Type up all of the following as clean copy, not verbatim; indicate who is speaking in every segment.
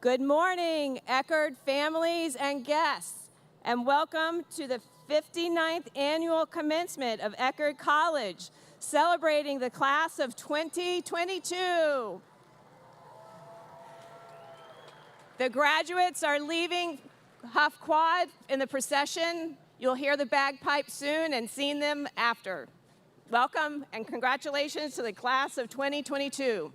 Speaker 1: Good morning, Eckerd families and guests, and welcome to the 59th annual commencement of Eckerd College, celebrating the class of 2022. The graduates are leaving Huff Quad in the procession. You'll hear the bagpipes soon and see them after. Welcome and congratulations to the class of 2022.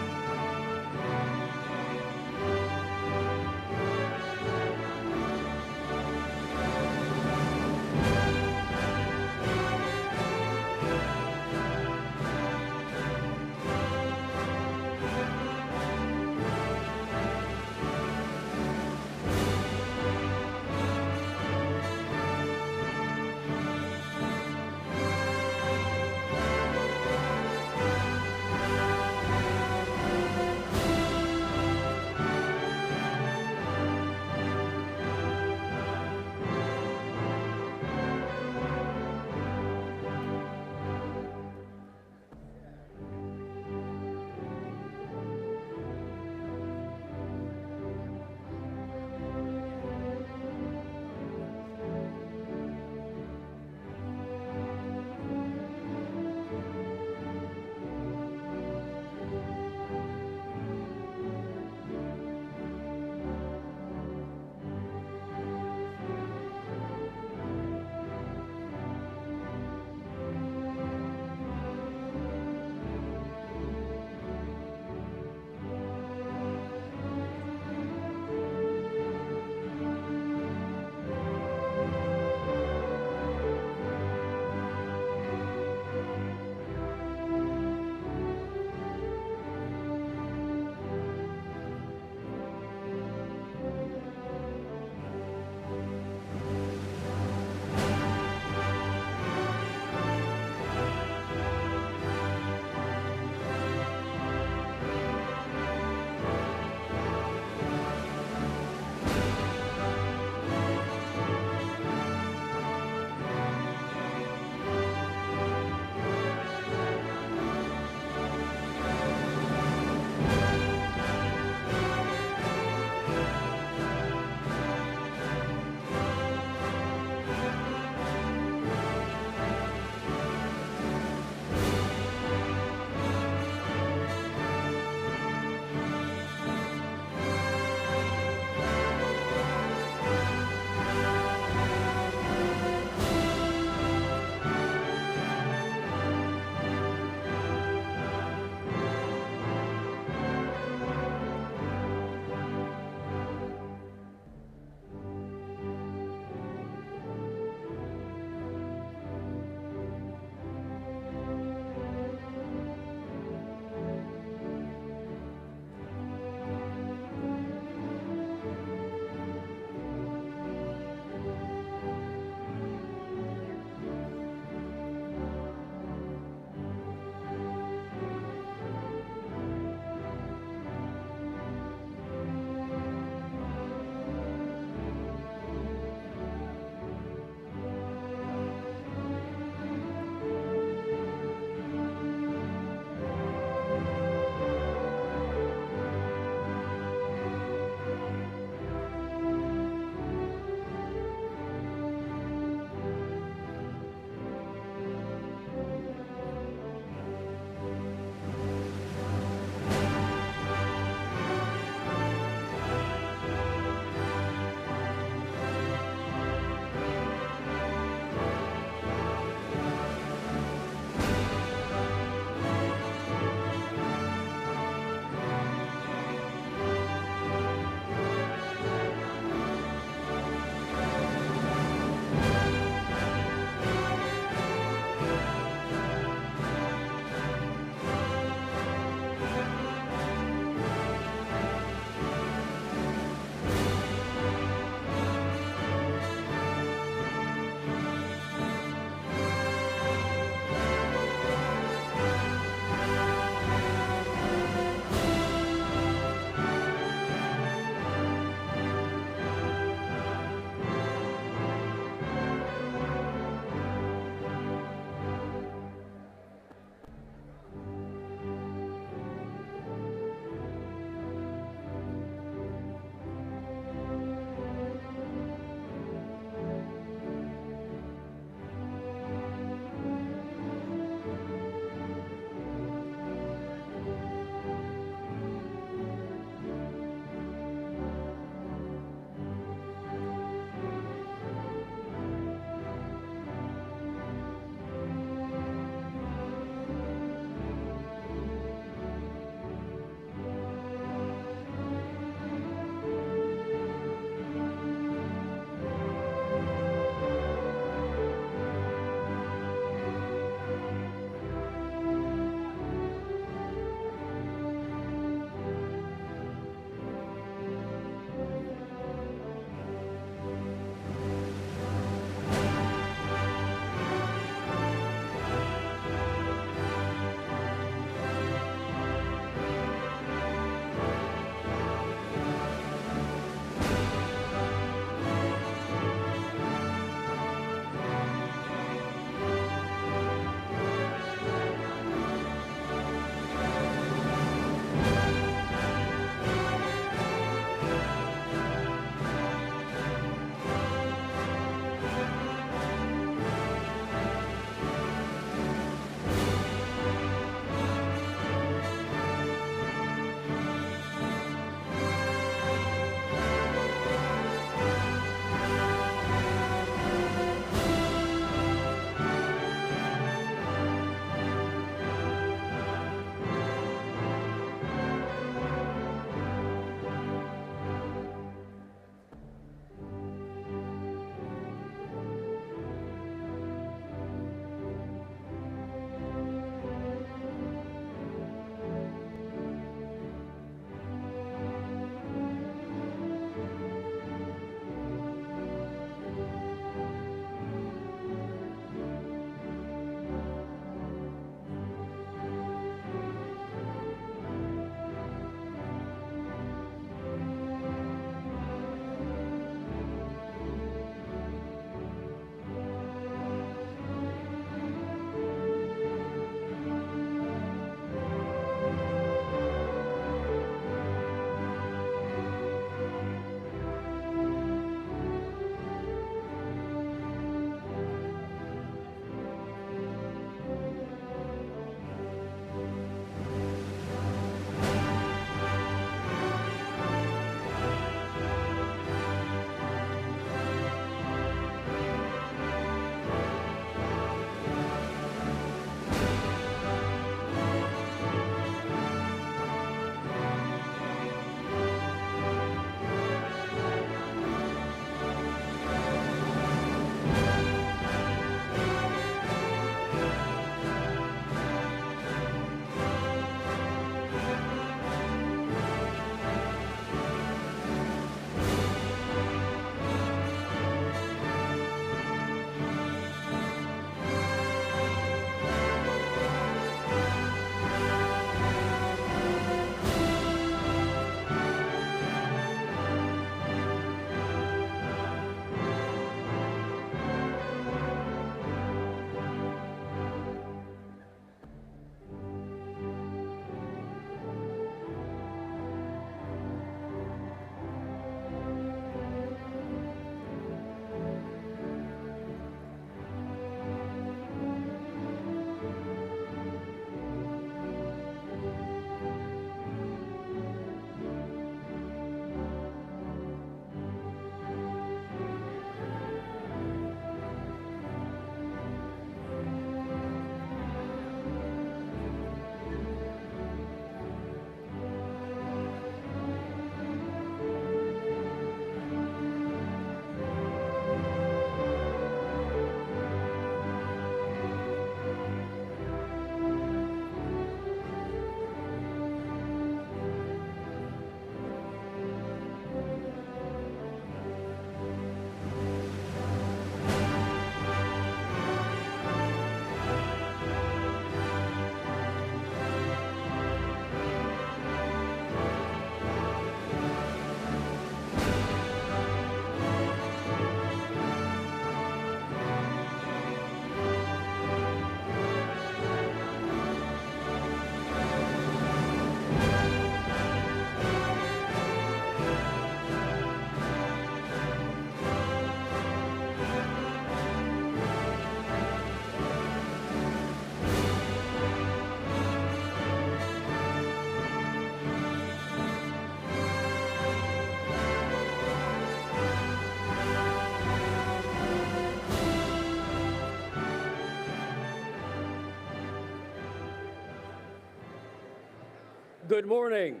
Speaker 2: Good morning.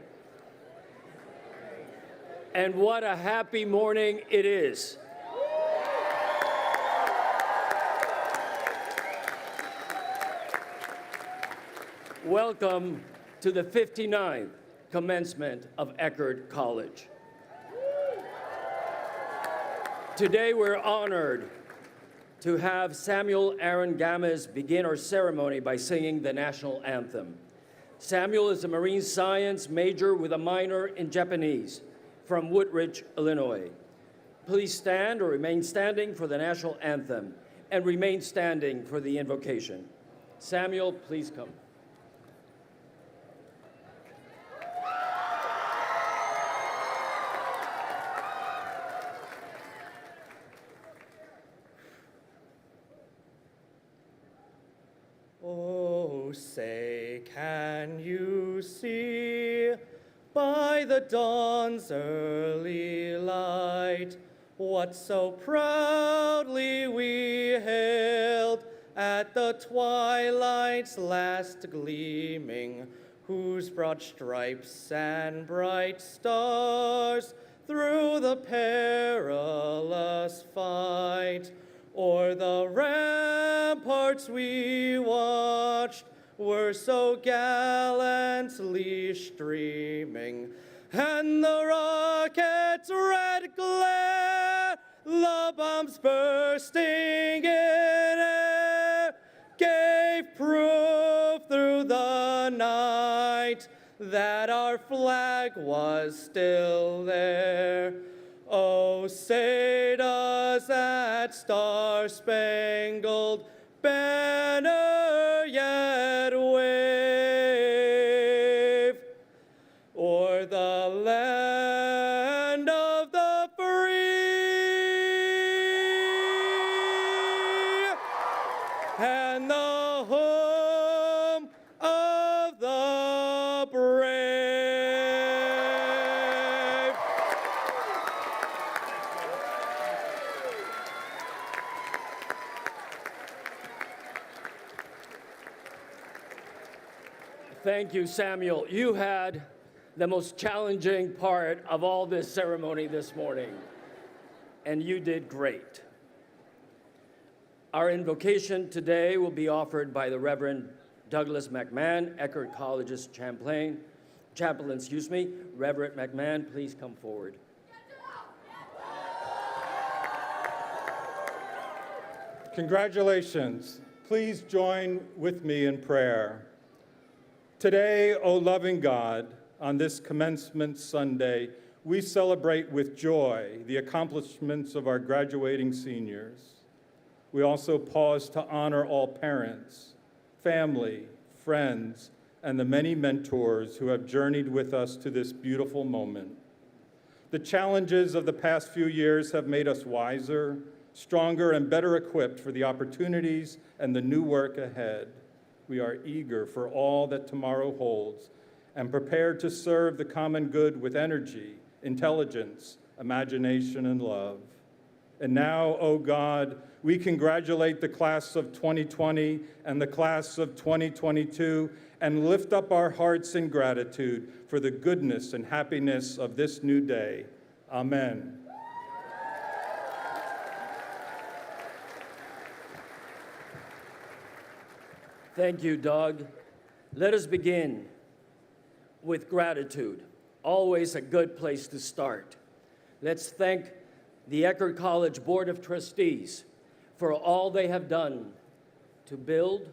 Speaker 2: And what a happy morning it is. Welcome to the 59th commencement of Eckerd College. Today we're honored to have Samuel Aaron Gamez begin our ceremony by singing the national anthem. Samuel is a marine science major with a minor in Japanese from Woodridge, Illinois. Please stand or remain standing for the national anthem and remain standing for the invocation. Samuel, please come.
Speaker 3: Oh, say, can you see by the dawn's early light what so proudly we hailed at the twilight's last gleaming, whose broad stripes and bright stars through the perilous fight o'er the ramparts we watched were so gallantly streaming, and the rocket's red glare, the bombs bursting in air, gave proof through the night that our flag was still there. Oh, say does that star-spangled banner yet wave o'er the land of the free and the home of the brave?
Speaker 2: Thank you, Samuel. You had the most challenging part of all this ceremony this morning, and you did great. Our invocation today will be offered by the Reverend Douglas McMahon, Eckerd College's chaplain. Reverend McMahon, please come forward.
Speaker 4: Congratulations. Please join with me in prayer. Today, O loving God, on this Commencement Sunday, we celebrate with joy the accomplishments of our graduating seniors. We also pause to honor all parents, family, friends, and the many mentors who have journeyed with us to this beautiful moment. The challenges of the past few years have made us wiser, stronger, and better equipped for the opportunities and the new work ahead. We are eager for all that tomorrow holds and prepared to serve the common good with energy, intelligence, imagination, and love. And now, O God, we congratulate the class of 2020 and the class of 2022 and lift up our hearts in gratitude for the goodness and happiness of this new day. Amen.
Speaker 2: Thank you, Doug. Let us begin with gratitude. Always a good place to start. Let's thank the Eckerd College Board of Trustees for all they have done to build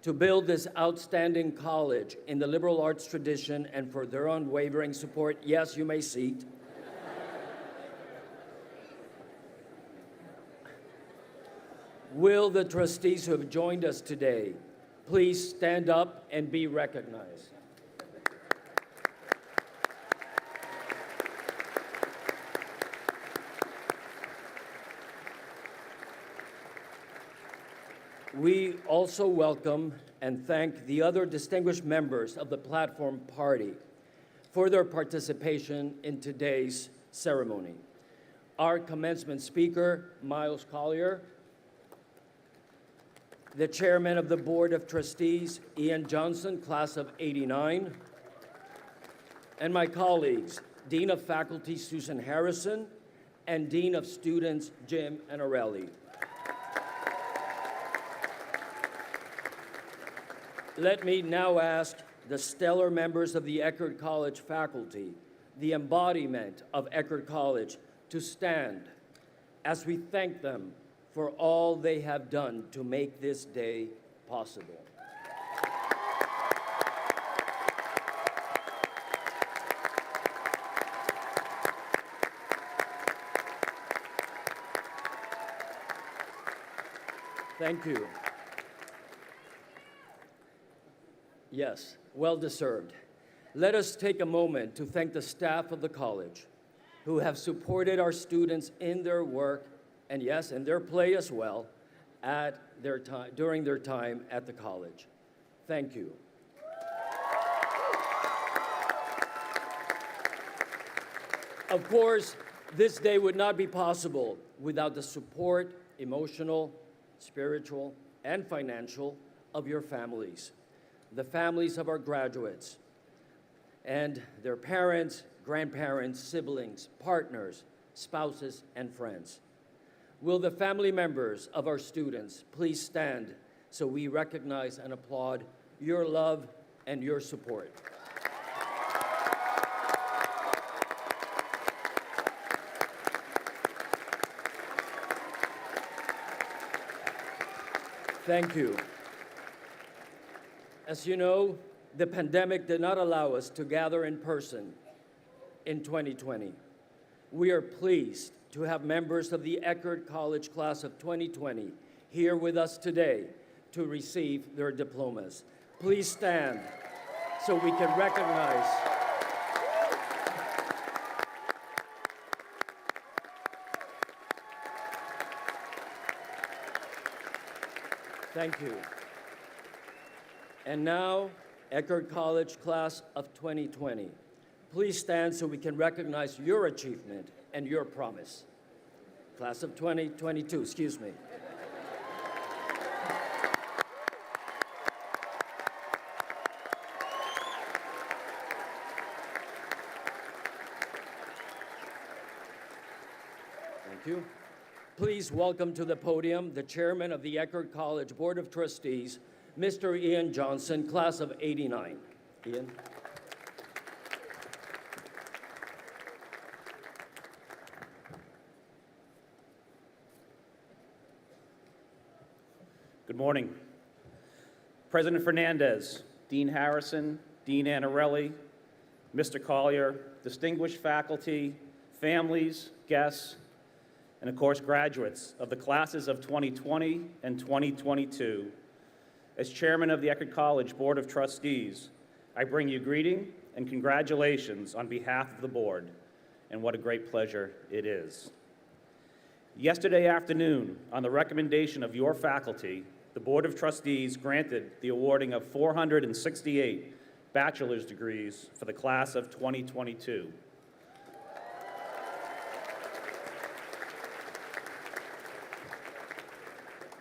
Speaker 2: this outstanding college in the liberal arts tradition and for their unwavering support. Yes, you may seat. Will the trustees who have joined us today please stand up and be recognized? We also welcome and thank the other distinguished members of the Platform Party for their participation in today's ceremony. Our commencement speaker, Miles Collier, the Chairman of the Board of Trustees, Ian Johnson, class of '89, and my colleagues, Dean of Faculty, Susan Harrison, and Dean of Students, Jim Anarelli. Let me now ask the stellar members of the Eckerd College faculty, the embodiment of Eckerd College, to stand as we thank them for all they have done to make this day possible. Thank you. Yes, well deserved. Let us take a moment to thank the staff of the college who have supported our students in their work and yes, in their play as well during their time at the college. Thank you. Of course, this day would not be possible without the support, emotional, spiritual, and financial of your families, the families of our graduates, and their parents, grandparents, siblings, partners, spouses, and friends. Will the family members of our students please stand so we recognize and applaud your love and your support. Thank you. As you know, the pandemic did not allow us to gather in person in 2020. We are pleased to have members of the Eckerd College class of 2020 here with us today to receive their diplomas. Please stand so we can recognize Thank you. And now, Eckerd College class of 2020. Please stand so we can recognize your achievement and your promise. Class of 2022, excuse me. Thank you. Please welcome to the podium the chairman of the Eckerd College Board of Trustees, Mr. Ian Johnson, class of '89. Ian.
Speaker 5: Good morning. President Fernandez, Dean Harrison, Dean Anarelli, Mr. Collier, distinguished faculty, families, guests, and of course graduates of the classes of 2020 and 2022. As chairman of the Eckerd College Board of Trustees, I bring you greeting and congratulations on behalf of the board, and what a great pleasure it is. Yesterday afternoon, on the recommendation of your faculty, the Board of Trustees granted the awarding of 468 bachelor's degrees for the class of 2022.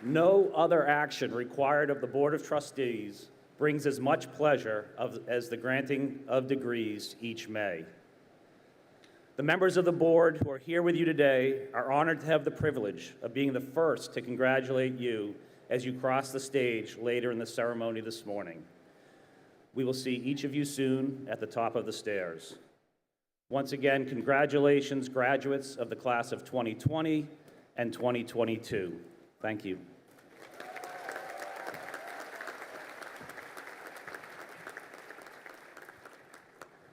Speaker 5: No other action required of the Board of Trustees brings as much pleasure as the granting of degrees each May. The members of the board who are here with you today are honored to have the privilege of being the first to congratulate you as you cross the stage later in the ceremony this morning. We will see each of you soon at the top of the stairs. Once again, congratulations, graduates of the class of 2020 and 2022. Thank you.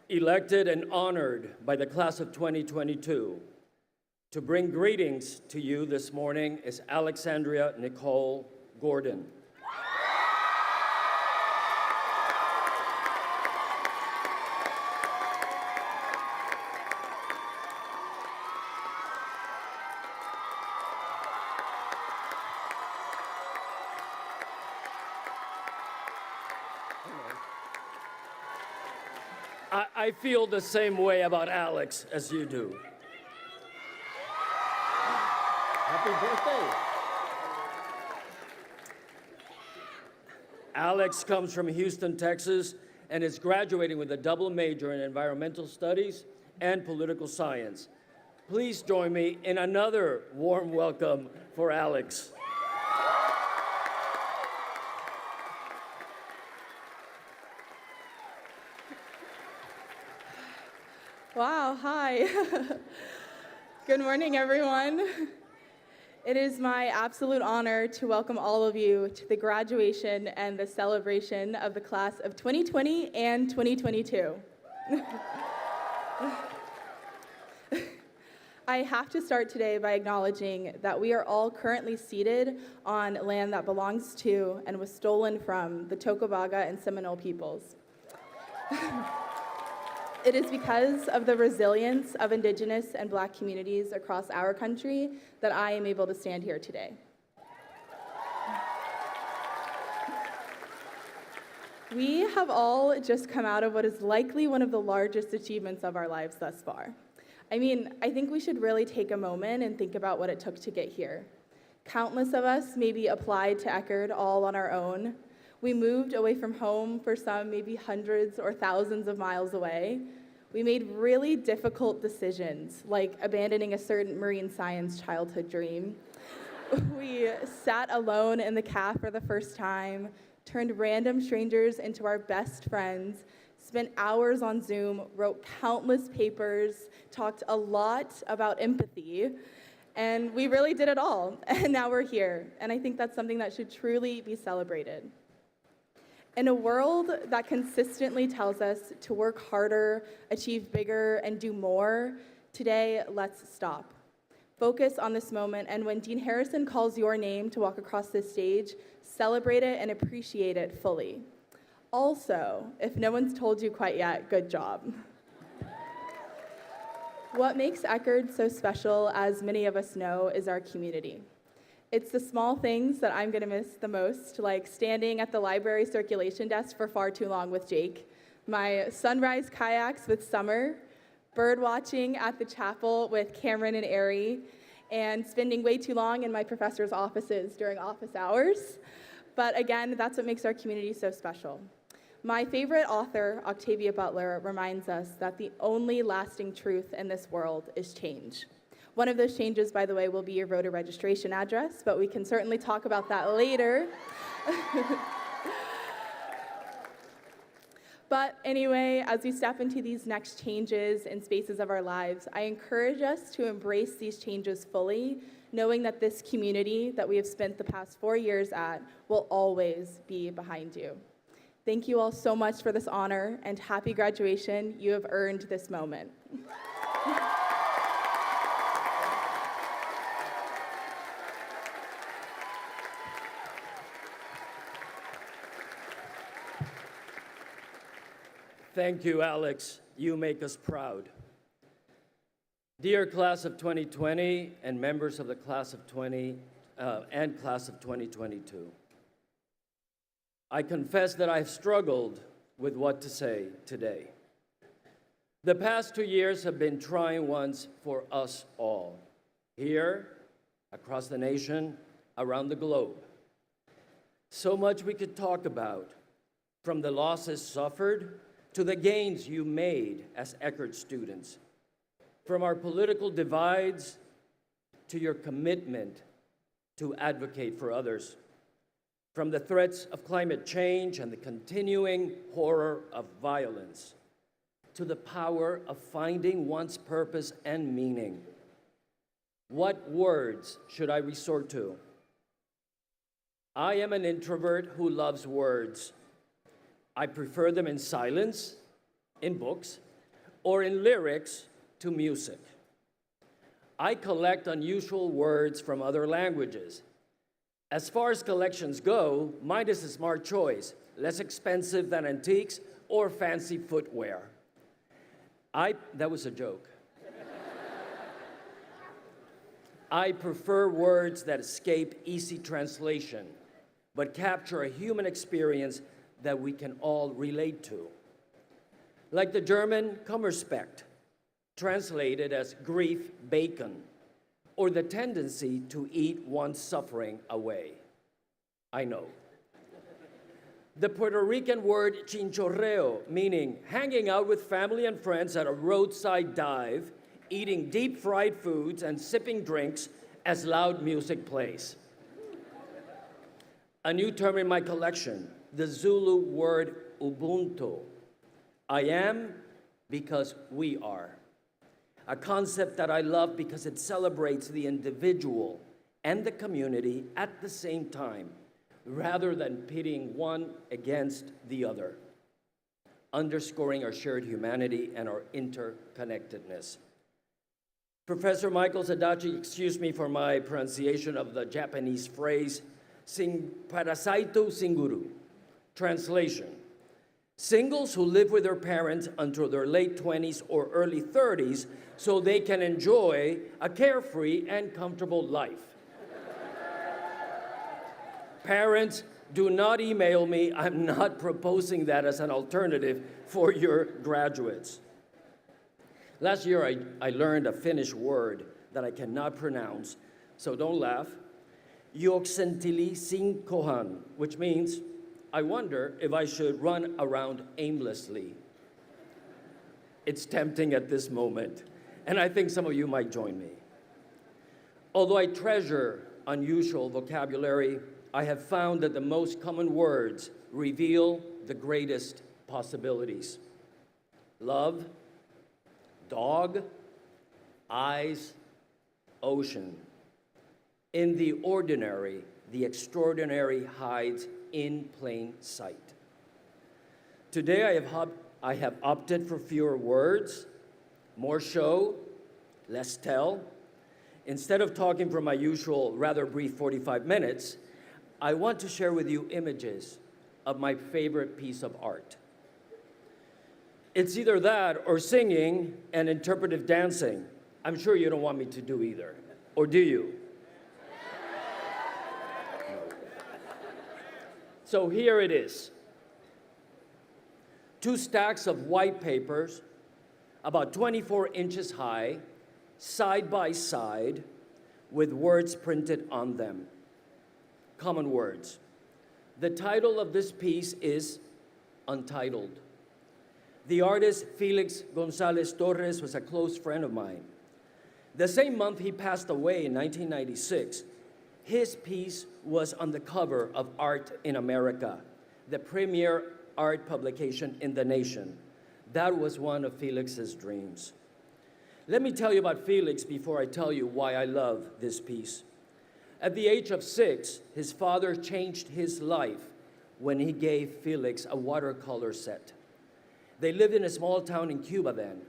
Speaker 2: Elected and honored by the class of 2022. To bring greetings to you this morning is Alexandria Nicole Gordon. I feel the same way about Alex as you do. Happy birthday. Alex comes from Houston, Texas, and is graduating with a double major in environmental studies and political science. Please join me in another warm welcome for Alex.
Speaker 6: Wow, hi. Good morning, everyone. It is my absolute honor to welcome all of you to the graduation and the celebration of the class of 2020 and 2022. I have to start today by acknowledging that we are all currently seated on land that belongs to and was stolen from the Tocobaga and Seminole peoples. It is because of the resilience of Indigenous and Black communities across our country that I am able to stand here today. We have all just come out of what is likely one of the largest achievements of our lives thus far. I mean, I think we should really take a moment and think about what it took to get here. Countless of us maybe applied to Eckerd all on our own. We moved away from home, for some maybe hundreds or thousands of miles away. We made really difficult decisions, like abandoning a certain marine science childhood dream. We sat alone in the caf for the first time, turned random strangers into our best friends, spent hours on Zoom, wrote countless papers, talked a lot about empathy, and we really did it all. And now we're here, and I think that's something that should truly be celebrated. In a world that consistently tells us to work harder, achieve bigger, and do more, today, let's stop. Focus on this moment, and when Dean Harrison calls your name to walk across this stage, celebrate it and appreciate it fully. Also, if no one's told you quite yet, good job. What makes Eckerd so special, as many of us know, is our community. It's the small things that I'm gonna miss the most, like standing at the library circulation desk for far too long with Jake, my sunrise kayaks with Summer, bird watching at the chapel with Cameron and Ari, and spending way too long in my professor's offices during office hours. But again, that's what makes our community so special. My favorite author, Octavia Butler, reminds us that the only lasting truth in this world is change. One of those changes, by the way, will be your voter registration address, but we can certainly talk about that later. But anyway, as we step into these next changes and spaces of our lives, I encourage us to embrace these changes fully, knowing that this community that we have spent the past 4 years at will always be behind you. Thank you all so much for this honor, and happy graduation. You have earned this moment.
Speaker 2: Thank you, Alex. You make us proud. Dear class of 2020 and members of the class of 2022, I confess that I've struggled with what to say today. The past 2 years have been trying ones for us all, here, across the nation, around the globe. So much we could talk about, from the losses suffered to the gains you made as Eckerd students, from our political divides to your commitment to advocate for others, from the threats of climate change and the continuing horror of violence, to the power of finding one's purpose and meaning. What words should I resort to? I am an introvert who loves words. I prefer them in silence, in books, or in lyrics to music. I collect unusual words from other languages. As far as collections go, mine is a smart choice, less expensive than antiques or fancy footwear. That was a joke. I prefer words that escape easy translation, but capture a human experience that we can all relate to. Like the German Kummerspecht, translated as grief bacon, or the tendency to eat one's suffering away. I know. The Puerto Rican word chinchorreo, meaning hanging out with family and friends at a roadside dive, eating deep fried foods and sipping drinks as loud music plays. A new term in my collection, the Zulu word Ubuntu. I am because we are. A concept that I love because it celebrates the individual and the community at the same time, rather than pitting one against the other, underscoring our shared humanity and our interconnectedness. Professor Michael Sadachi, excuse me for my pronunciation of the Japanese phrase, Parasaitu Singuru. Translation, singles who live with their parents until their late 20s or early 30s so they can enjoy a carefree and comfortable life. Parents, do not email me. I'm not proposing that as an alternative for your graduates. Last year, I learned a Finnish word that I cannot pronounce, so don't laugh. Juoksenteli sinkohan, which means, I wonder if I should run around aimlessly. It's tempting at this moment, and I think some of you might join me. Although I treasure unusual vocabulary, I have found that the most common words reveal the greatest possibilities. Love, dog, eyes, ocean. In the ordinary, the extraordinary hides in plain sight. Today I have opted for fewer words, more show, less tell. Instead of talking for my usual rather brief 45 minutes, I want to share with you images of my favorite piece of art. It's either that or singing and interpretive dancing. I'm sure you don't want me to do either, or do you? So here it is. 2 stacks of white papers, about 24 inches high, side by side, with words printed on them. Common words. The title of this piece is Untitled. The artist Felix Gonzalez Torres was a close friend of mine. The same month he passed away in 1996, his piece was on the cover of Art in America, the premier art publication in the nation. That was one of Felix's dreams. Let me tell you about Felix before I tell you why I love this piece. At the age of 6, his father changed his life when he gave Felix a watercolor set. They lived in a small town in Cuba then.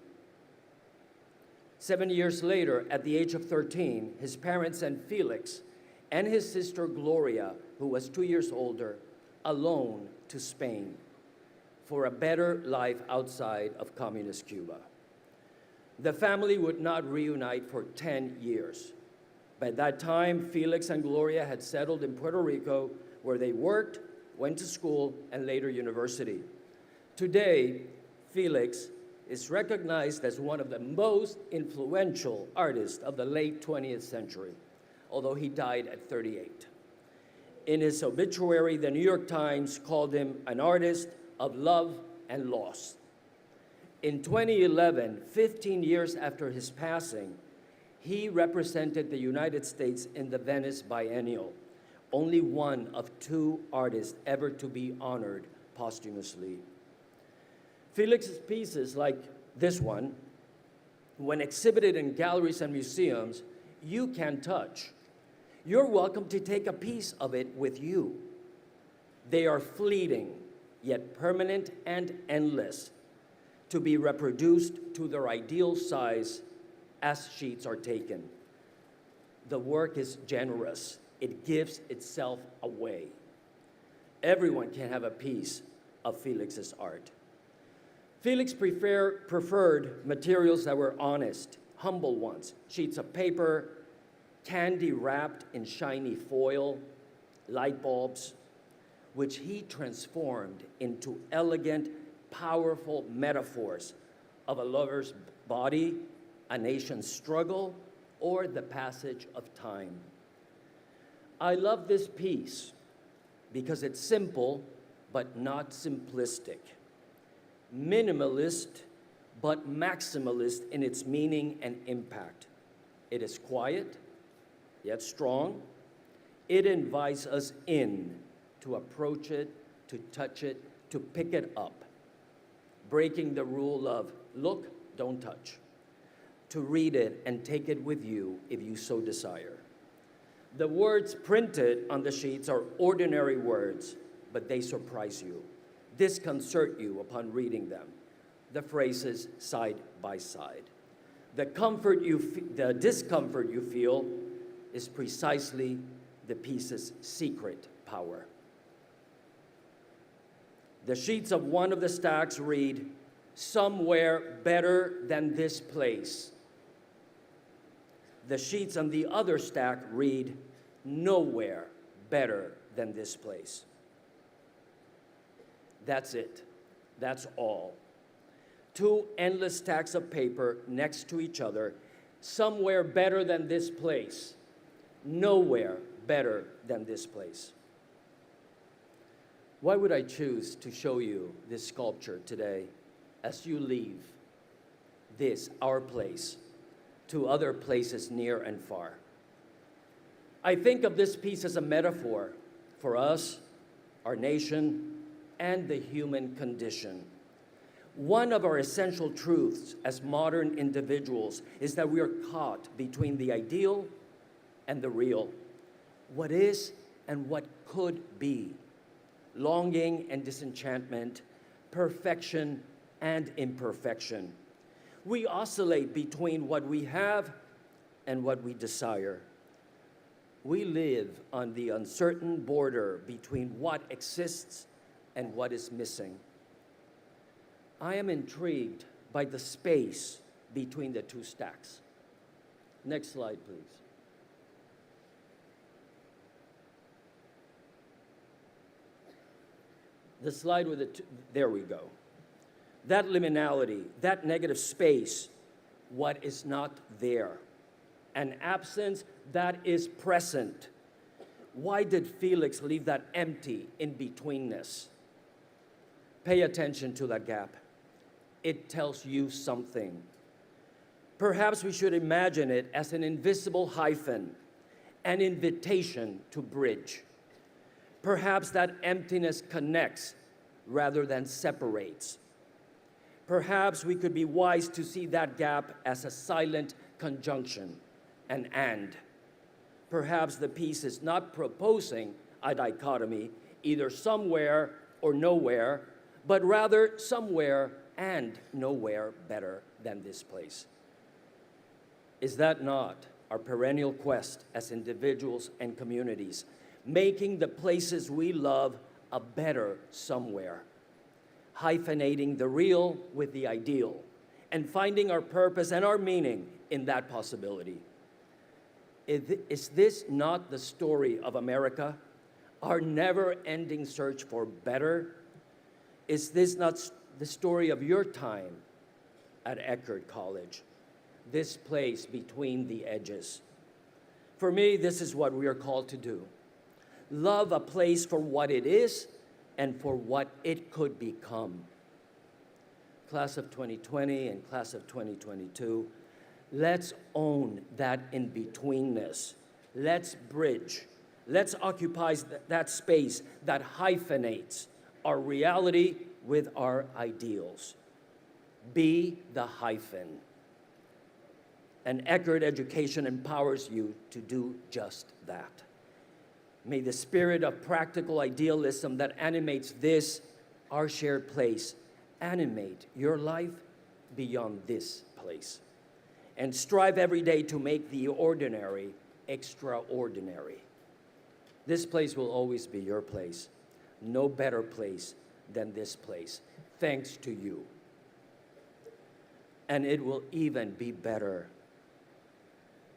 Speaker 2: 7 years later, at the age of 13, his parents sent Felix and his sister Gloria, who was 2 years older, alone to Spain for a better life outside of communist Cuba. The family would not reunite for 10 years. By that time, Felix and Gloria had settled in Puerto Rico, where they worked, went to school, and later university. Today, Felix is recognized as one of the most influential artists of the late 20th century, although he died at 38. In his obituary, the New York Times called him an artist of love and loss. In 2011, 15 years after his passing, he represented the United States in the Venice Biennial, only one of 2 artists ever to be honored posthumously. Felix's pieces, like this one, when exhibited in galleries and museums, you can touch. You're welcome to take a piece of it with you. They are fleeting, yet permanent and endless, to be reproduced to their ideal size as sheets are taken. The work is generous. It gives itself away. Everyone can have a piece of Felix's art. Felix preferred materials that were honest, humble ones, sheets of paper, candy wrapped in shiny foil, light bulbs, which he transformed into elegant, powerful metaphors of a lover's body, a nation's struggle, or the passage of time. I love this piece because it's simple but not simplistic. Minimalist, but maximalist in its meaning and impact. It is quiet, yet strong. It invites us in to approach it, to touch it, to pick it up, breaking the rule of look, don't touch, to read it and take it with you if you so desire. The words printed on the sheets are ordinary words, but they surprise you, disconcert you upon reading them. The phrases side by side. The discomfort you feel is precisely the piece's secret power. The sheets of one of the stacks read, "Somewhere better than this place." The sheets on the other stack read, "Nowhere better than this place." That's it. That's all. Two endless stacks of paper next to each other. Somewhere better than this place. Nowhere better than this place. Why would I choose to show you this sculpture today as you leave this, our place, to other places near and far? I think of this piece as a metaphor for us, our nation, and the human condition. One of our essential truths as modern individuals is that we are caught between the ideal and the real, what is and what could be, longing and disenchantment, perfection and imperfection. We oscillate between what we have and what we desire. We live on the uncertain border between what exists and what is missing. I am intrigued by the space between the two stacks. Next slide, please. The slide with it, there we go. That liminality, that negative space, what is not there. An absence that is present. Why did Felix leave that empty in-betweenness? Pay attention to that gap. It tells you something. Perhaps we should imagine it as an invisible hyphen, an invitation to bridge. Perhaps that emptiness connects rather than separates. Perhaps we could be wise to see that gap as a silent conjunction, an and. Perhaps the piece is not proposing a dichotomy, either somewhere or nowhere, but rather somewhere and nowhere better than this place. Is that not our perennial quest as individuals and communities, making the places we love a better somewhere, hyphenating the real with the ideal, and finding our purpose and our meaning in that possibility? Is this not the story of America, our never-ending search for better? Is this not the story of your time at Eckerd College, this place between the edges? For me, this is what we are called to do. Love a place for what it is and for what it could become. Class of 2020 and class of 2022, let's own that in-betweenness. Let's bridge. Let's occupy that space that hyphenates our reality with our ideals. Be the hyphen. And Eckerd Education empowers you to do just that. May the spirit of practical idealism that animates this, our shared place, animate your life beyond this place. And strive every day to make the ordinary extraordinary. This place will always be your place. No better place than this place, thanks to you. And it will even be better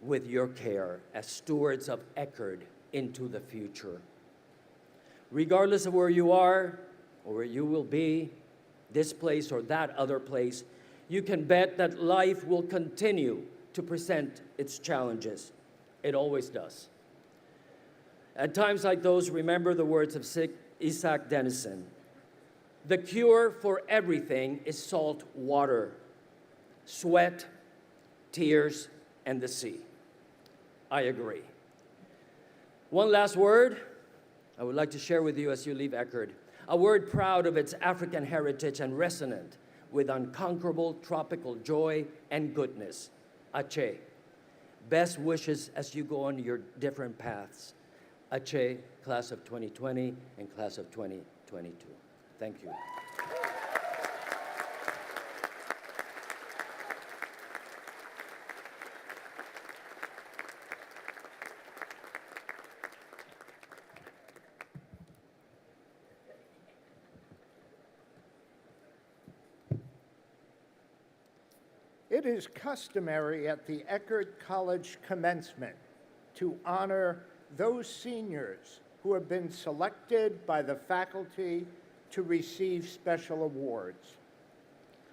Speaker 2: with your care as stewards of Eckerd into the future. Regardless of where you are or where you will be, this place or that other place, you can bet that life will continue to present its challenges. It always does. At times like those, remember the words of Isaac Denison. The cure for everything is salt water, sweat, tears, and the sea. I agree. One last word I would like to share with you as you leave Eckerd. A word proud of its African heritage and resonant with unconquerable tropical joy and goodness. Ache. Best wishes as you go on your different paths. Ache, class of 2020 and class of 2022. Thank you.
Speaker 7: It is customary at the Eckerd College commencement to honor those seniors who have been selected by the faculty to receive special awards.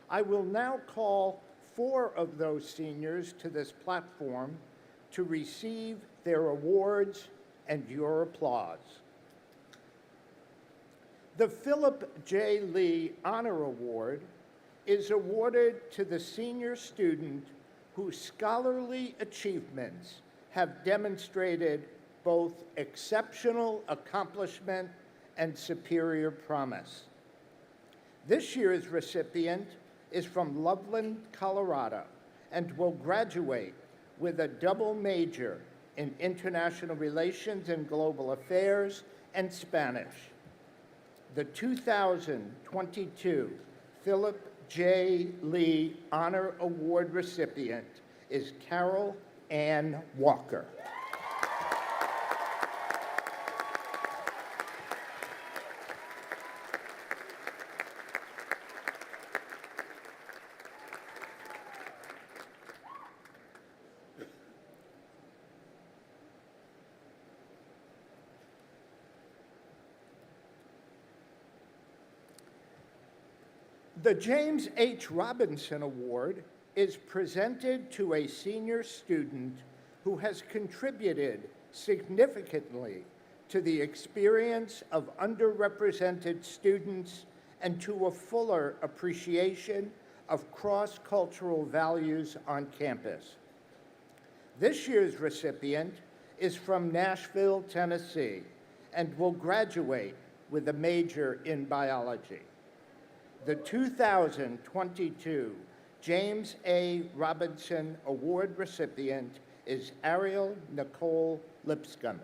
Speaker 7: I will now call 4 of those seniors to this platform to receive their awards and your applause. The Philip J. Lee Honor Award is awarded to the senior student whose scholarly achievements have demonstrated both exceptional accomplishment and superior promise. This year's recipient is from Loveland, Colorado, and will graduate with a double major in International Relations and Global Affairs and Spanish. The 2022 Philip J. Lee Honor Award recipient is Carol Ann Walker. The James H. Robinson Award is presented to a senior student who has contributed significantly to the experience of underrepresented students and to a fuller appreciation of cross-cultural values on campus. This year's recipient is from Nashville, Tennessee, and will graduate with a major in biology. The 2022 James A. Robinson Award recipient is Ariel Nicole Lipscomb.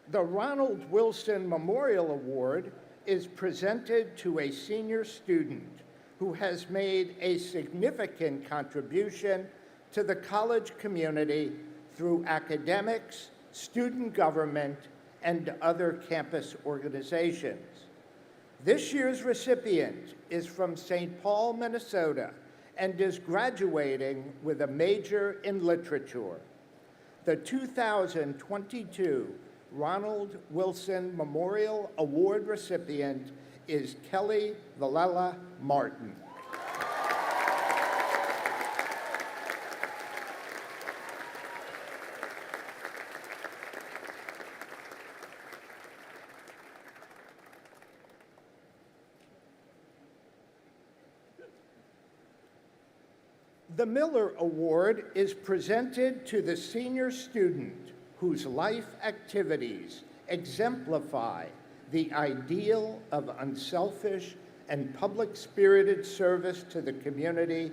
Speaker 7: The Ronald Wilson Memorial Award is presented to a senior student who has made a significant contribution to the college community through academics, student government, and other campus organizations. This year's recipient is from St. Paul, Minnesota, and is graduating with a major in literature. The 2022 Ronald Wilson Memorial Award recipient is Kelly Villela Martin. The Miller Award is presented to the senior student whose life activities exemplify the ideal of unselfish and public-spirited service to the community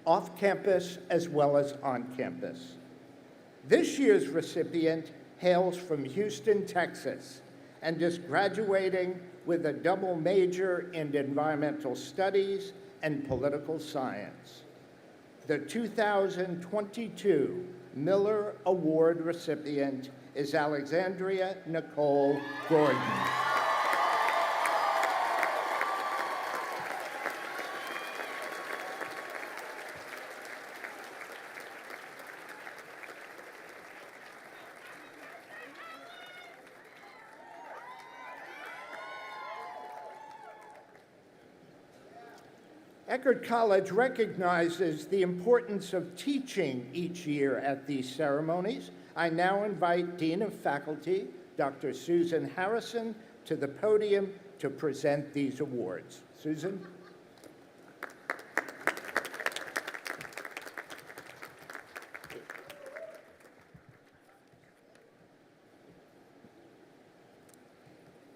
Speaker 7: off campus as well as on campus. This year's recipient hails from Houston, Texas, and is graduating with a double major in environmental studies and political science. The 2022 Miller Award recipient is Alexandria Nicole Gordon. Eckerd College recognizes the importance of teaching each year at these ceremonies. I now invite Dean of Faculty, Dr. Susan Harrison, to the podium to present these awards. Susan?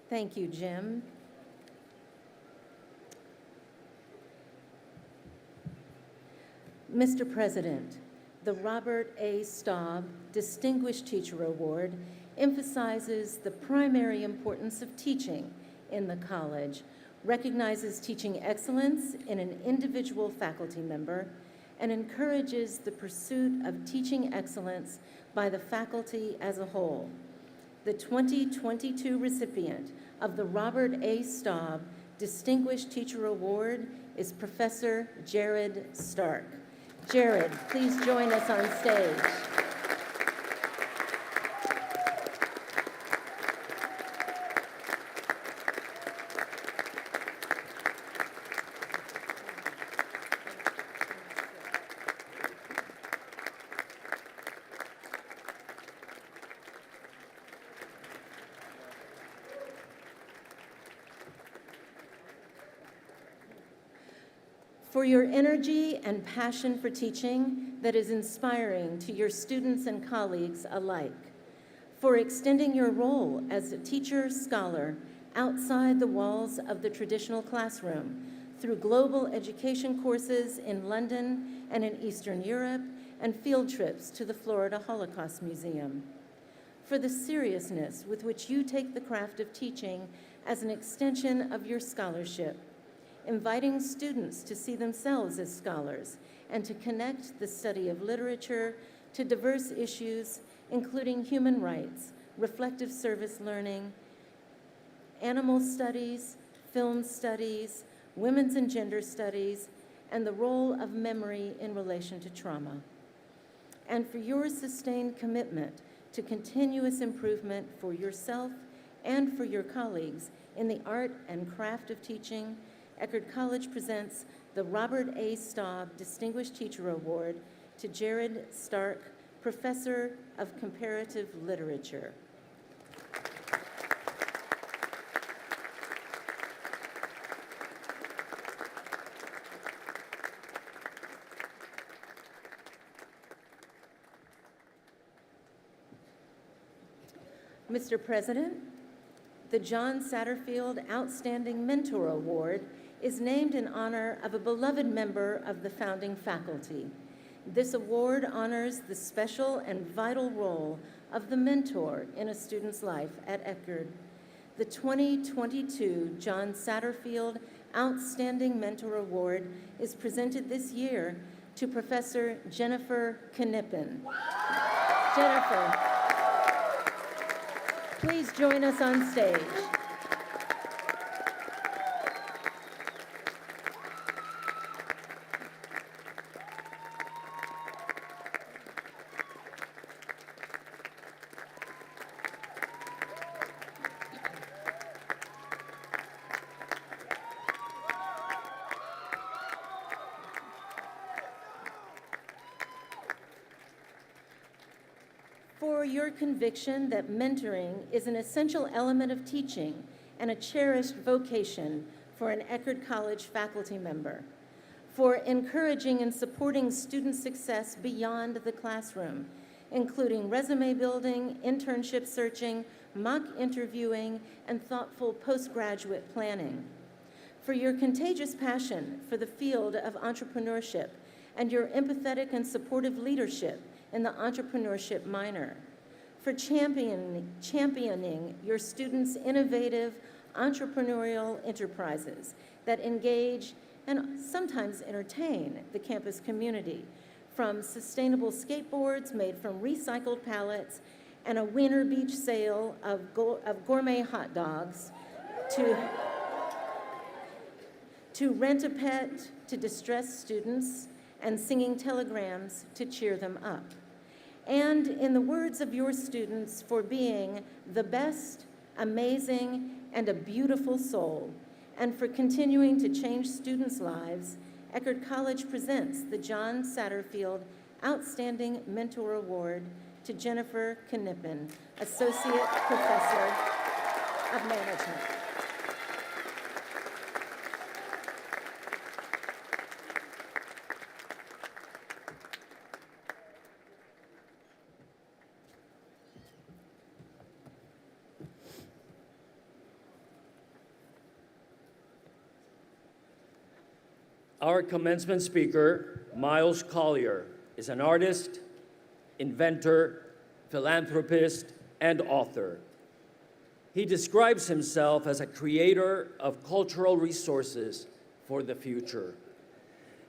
Speaker 8: Thank you, Jim. Mr. President, the Robert A. Staub Distinguished Teacher Award emphasizes the primary importance of teaching in the college, recognizes teaching excellence in an individual faculty member, and encourages the pursuit of teaching excellence by the faculty as a whole. The 2022 recipient of the Robert A. Staub Distinguished Teacher Award is Professor Jared Stark. Jared, please join us on stage. For your energy and passion for teaching that is inspiring to your students and colleagues alike. For extending your role as a teacher scholar outside the walls of the traditional classroom through global education courses in London and in Eastern Europe and field trips to the Florida Holocaust Museum. For the seriousness with which you take the craft of teaching as an extension of your scholarship, inviting students to see themselves as scholars and to connect the study of literature to diverse issues, including human rights, reflective service learning, animal studies, film studies, women's and gender studies, and the role of memory in relation to trauma. And for your sustained commitment to continuous improvement for yourself and for your colleagues in the art and craft of teaching, Eckerd College presents the Robert A. Staub Distinguished Teacher Award to Jared Stark, Professor of Comparative Literature. Mr. President, the John Satterfield Outstanding Mentor Award is named in honor of a beloved member of the founding faculty. This award honors the special and vital role of the mentor in a student's life at Eckerd. The 2022 John Satterfield Outstanding Mentor Award is presented this year to Professor Jennifer Knippen. Jennifer, please join us on stage. For your conviction that mentoring is an essential element of teaching and a cherished vocation for an Eckerd College faculty member. For encouraging and supporting student success beyond the classroom, including resume building, internship searching, mock interviewing, and thoughtful postgraduate planning. For your contagious passion for the field of entrepreneurship and your empathetic and supportive leadership in the entrepreneurship minor, for championing your students' innovative entrepreneurial enterprises that engage and sometimes entertain the campus community, from sustainable skateboards made from recycled pallets and a Wiener Beach sale of gourmet hot dogs to Rent-A-Pet to distressed students and singing telegrams to cheer them up. And in the words of your students, for being the best, amazing, and a beautiful soul, and for continuing to change students' lives Eckerd College presents the John Satterfield Outstanding Mentor Award to Jennifer Knippen, Associate Professor of Management.
Speaker 2: Our commencement speaker, Miles Collier, is an artist, inventor, philanthropist, and author. He describes himself as a creator of cultural resources for the future.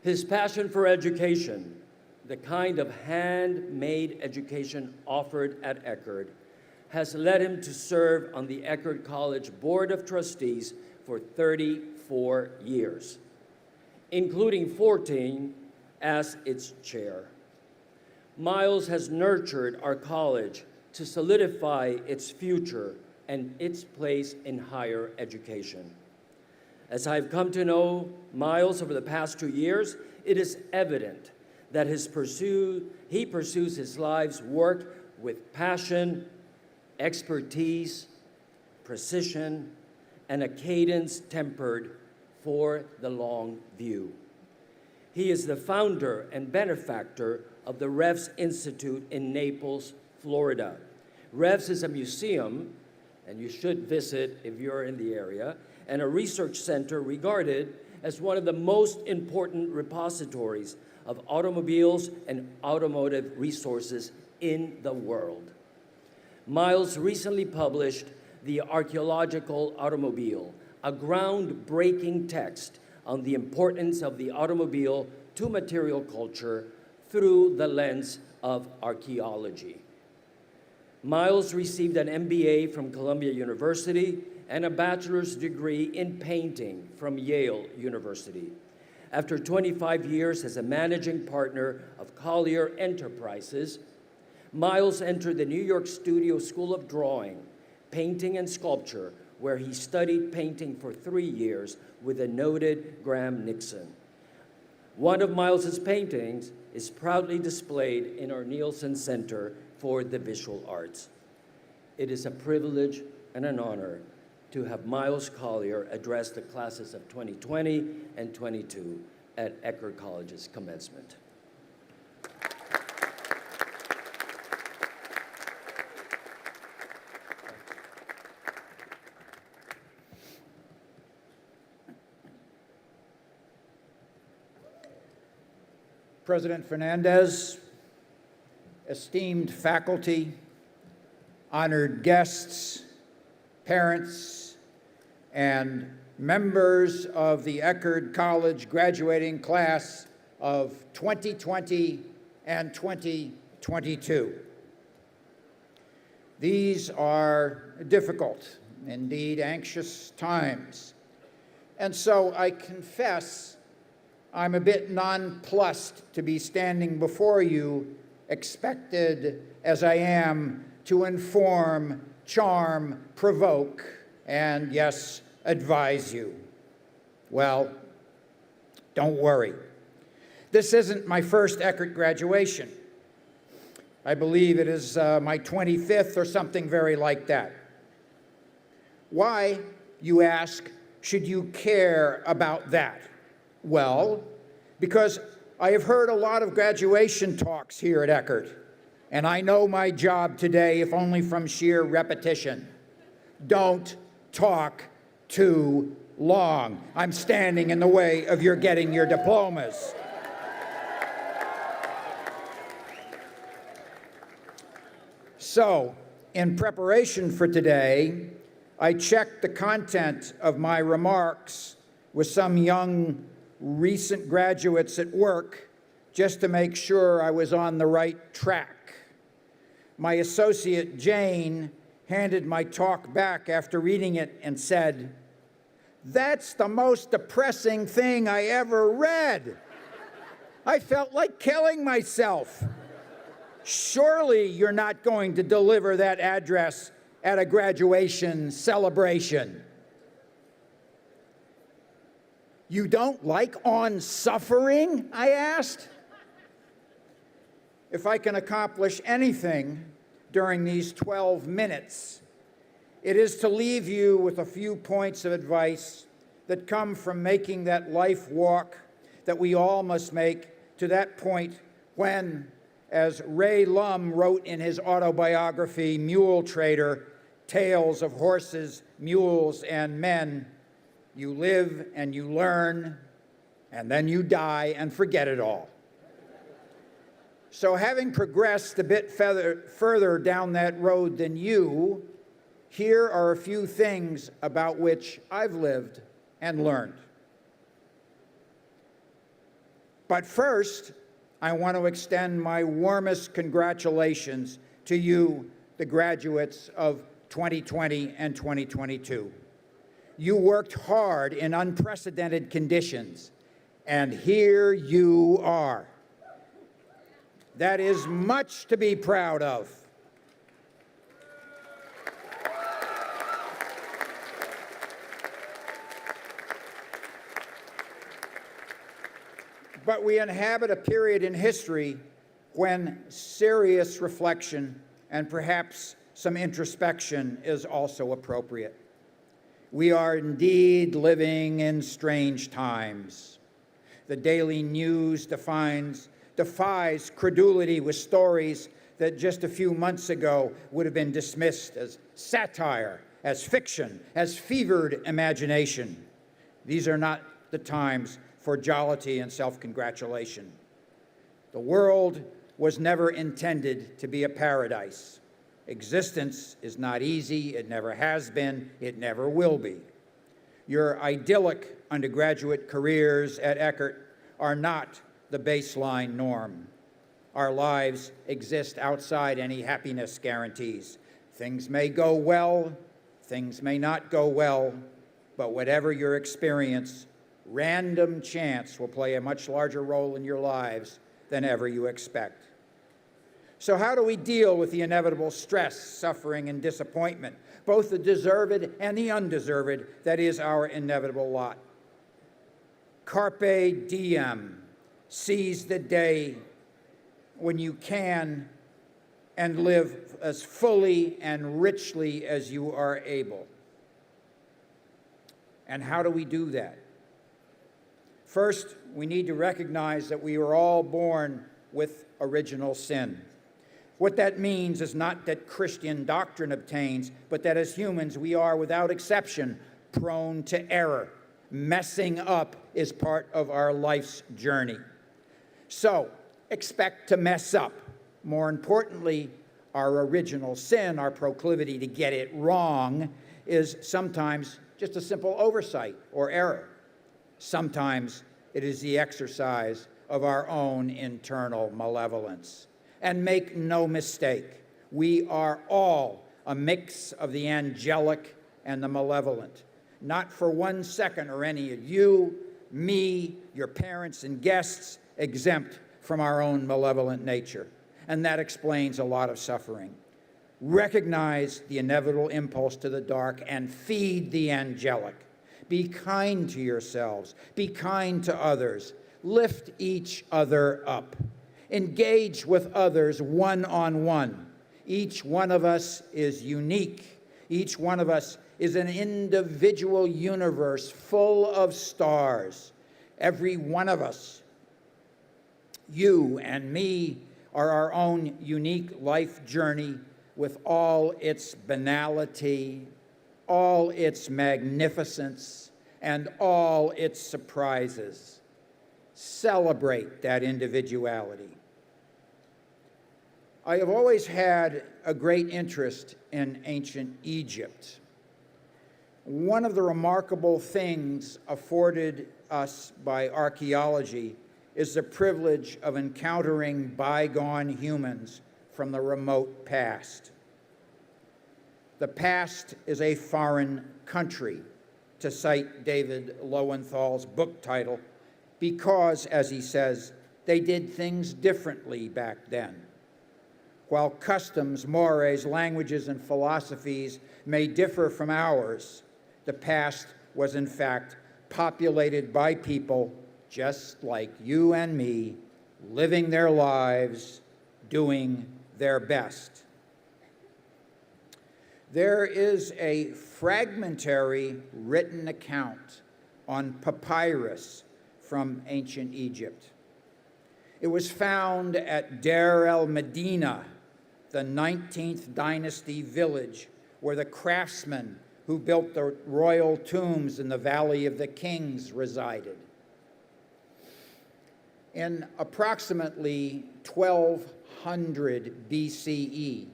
Speaker 2: His passion for education, the kind of handmade education offered at Eckerd, has led him to serve on the Eckerd College Board of Trustees for 34 years, including 14 as its chair. Miles has nurtured our college to solidify its future and its place in higher education. As I've come to know Miles over the past 2 years, it is evident that he pursues his life's work with passion, expertise, precision, and a cadence tempered for the long view. He is the founder and benefactor of the Revs Institute in Naples, Florida. Revs is a museum, and you should visit if you're in the area, and a research center regarded as one of the most important repositories of automobiles and automotive resources in the world. Miles recently published The Archaeological Automobile, a groundbreaking text on the importance of the automobile to material culture through the lens of archaeology. Miles received an MBA from Columbia University and a bachelor's degree in painting from Yale University. After 25 years as a managing partner of Collier Enterprises, Miles entered the New York Studio School of Drawing, Painting, and Sculpture, where he studied painting for 3 years with the noted Graham Nixon. One of Miles's paintings is proudly displayed in our Nielsen Center for the Visual Arts. It is a privilege and an honor to have Miles Collier address the classes of 2020 and 22 at Eckerd College's commencement.
Speaker 9: President Fernandez, esteemed faculty, honored guests, parents, and members of the Eckerd College graduating class of 2020 and 2022. These are difficult, indeed anxious times, and so I confess I'm a bit nonplussed to be standing before you, expected as I am to inform, charm, provoke, and yes, advise you. Well, don't worry. This isn't my first Eckerd graduation. I believe it is my 25th or something very like that. Why, you ask, should you care about that? Well, because I have heard a lot of graduation talks here at Eckerd, and I know my job today, if only from sheer repetition. Don't talk too long. I'm standing in the way of your getting your diplomas. So, in preparation for today, I checked the content of my remarks with some young recent graduates at work just to make sure I was on the right track. My associate, Jane, handed my talk back after reading it and said, "That's the most depressing thing I ever read. I felt like killing myself. Surely you're not going to deliver that address at a graduation celebration." You don't like on suffering? I asked. If I can accomplish anything during these 12 minutes, it is to leave you with a few points of advice that come from making that life walk that we all must make to that point when, as Ray Lum wrote in his autobiography, Mule Trader, Tales of Horses, Mules, and Men, you live and you learn, and then you die and forget it all. So having progressed a bit further down that road than you, here are a few things about which I've lived and learned. But first, I want to extend my warmest congratulations to you, the graduates of 2020 and 2022. You worked hard in unprecedented conditions, and here you are. That is much to be proud of. But we inhabit a period in history when serious reflection and perhaps some introspection is also appropriate. We are indeed living in strange times. The daily news defies credulity with stories that just a few months ago would have been dismissed as satire, as fiction, as fevered imagination. These are not the times for jollity and self-congratulation. The world was never intended to be a paradise. Existence is not easy, it never has been, it never will be. Your idyllic undergraduate careers at Eckerd are not the baseline norm. Our lives exist outside any happiness guarantees. Things may go well, things may not go well, but whatever your experience, random chance will play a much larger role in your lives than ever you expect. So how do we deal with the inevitable stress, suffering, and disappointment, both the deserved and the undeserved, that is our inevitable lot? Carpe diem, seize the day when you can and live as fully and richly as you are able. And how do we do that? First, we need to recognize that we were all born with original sin. What that means is not that Christian doctrine obtains, but that as humans we are, without exception, prone to error. Messing up is part of our life's journey. So, expect to mess up. More importantly, our original sin, our proclivity to get it wrong, is sometimes just a simple oversight or error. Sometimes it is the exercise of our own internal malevolence. And make no mistake, we are all a mix of the angelic and the malevolent. Not for 1 second are any of you, me, your parents and guests exempt from our own malevolent nature. And that explains a lot of suffering. Recognize the inevitable impulse to the dark and feed the angelic. Be kind to yourselves. Be kind to others. Lift each other up. Engage with others one-on-one. Each one of us is unique. Each one of us is an individual universe full of stars. Every one of us, you and me, are our own unique life journey with all its banality, all its magnificence, and all its surprises. Celebrate that individuality. I have always had a great interest in ancient Egypt. One of the remarkable things afforded us by archaeology is the privilege of encountering bygone humans from the remote past. The past is a foreign country, to cite David Lowenthal's book title, because, as he says, they did things differently back then. While customs, mores, languages, and philosophies may differ from ours, the past was in fact populated by people just like you and me, living their lives, doing their best. There is a fragmentary written account on papyrus from ancient Egypt. It was found at Deir el-Medina, the 19th dynasty village where the craftsmen who built the royal tombs in the Valley of the Kings resided. In approximately 1200 BCE,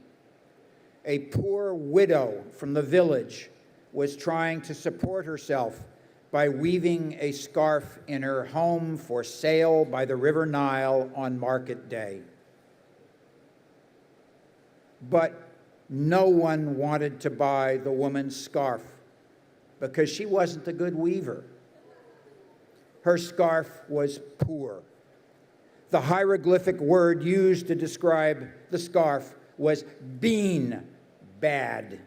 Speaker 9: a poor widow from the village was trying to support herself by weaving a scarf in her home for sale by the River Nile on market day. But no one wanted to buy the woman's scarf because she wasn't a good weaver. Her scarf was poor. The hieroglyphic word used to describe the scarf was bean bad.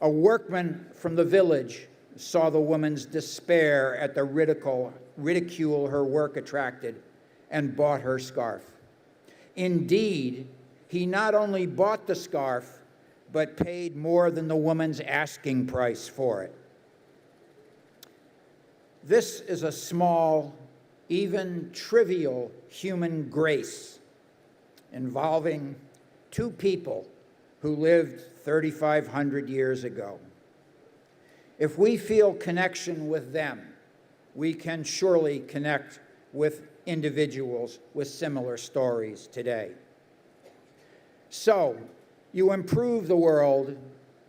Speaker 9: A workman from the village saw the woman's despair at the ridicule her work attracted and bought her scarf. Indeed, he not only bought the scarf, but paid more than the woman's asking price for it. This is a small, even trivial human grace involving two people who lived 3,500 years ago. If we feel connection with them, we can surely connect with individuals with similar stories today. So, you improve the world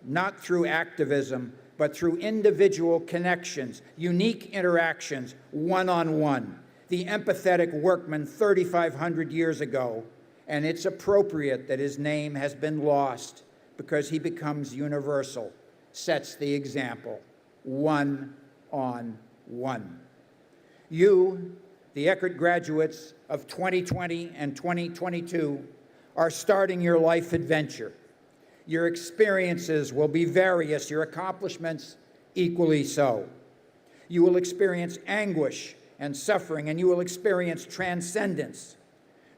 Speaker 9: not through activism, but through individual connections, unique interactions, one-on-one. The empathetic workman 3,500 years ago, and it's appropriate that his name has been lost because he becomes universal, sets the example, one-on-one. You, the Eckerd graduates of 2020 and 2022, are starting your life adventure. Your experiences will be various, your accomplishments equally so. You will experience anguish and suffering, and you will experience transcendence.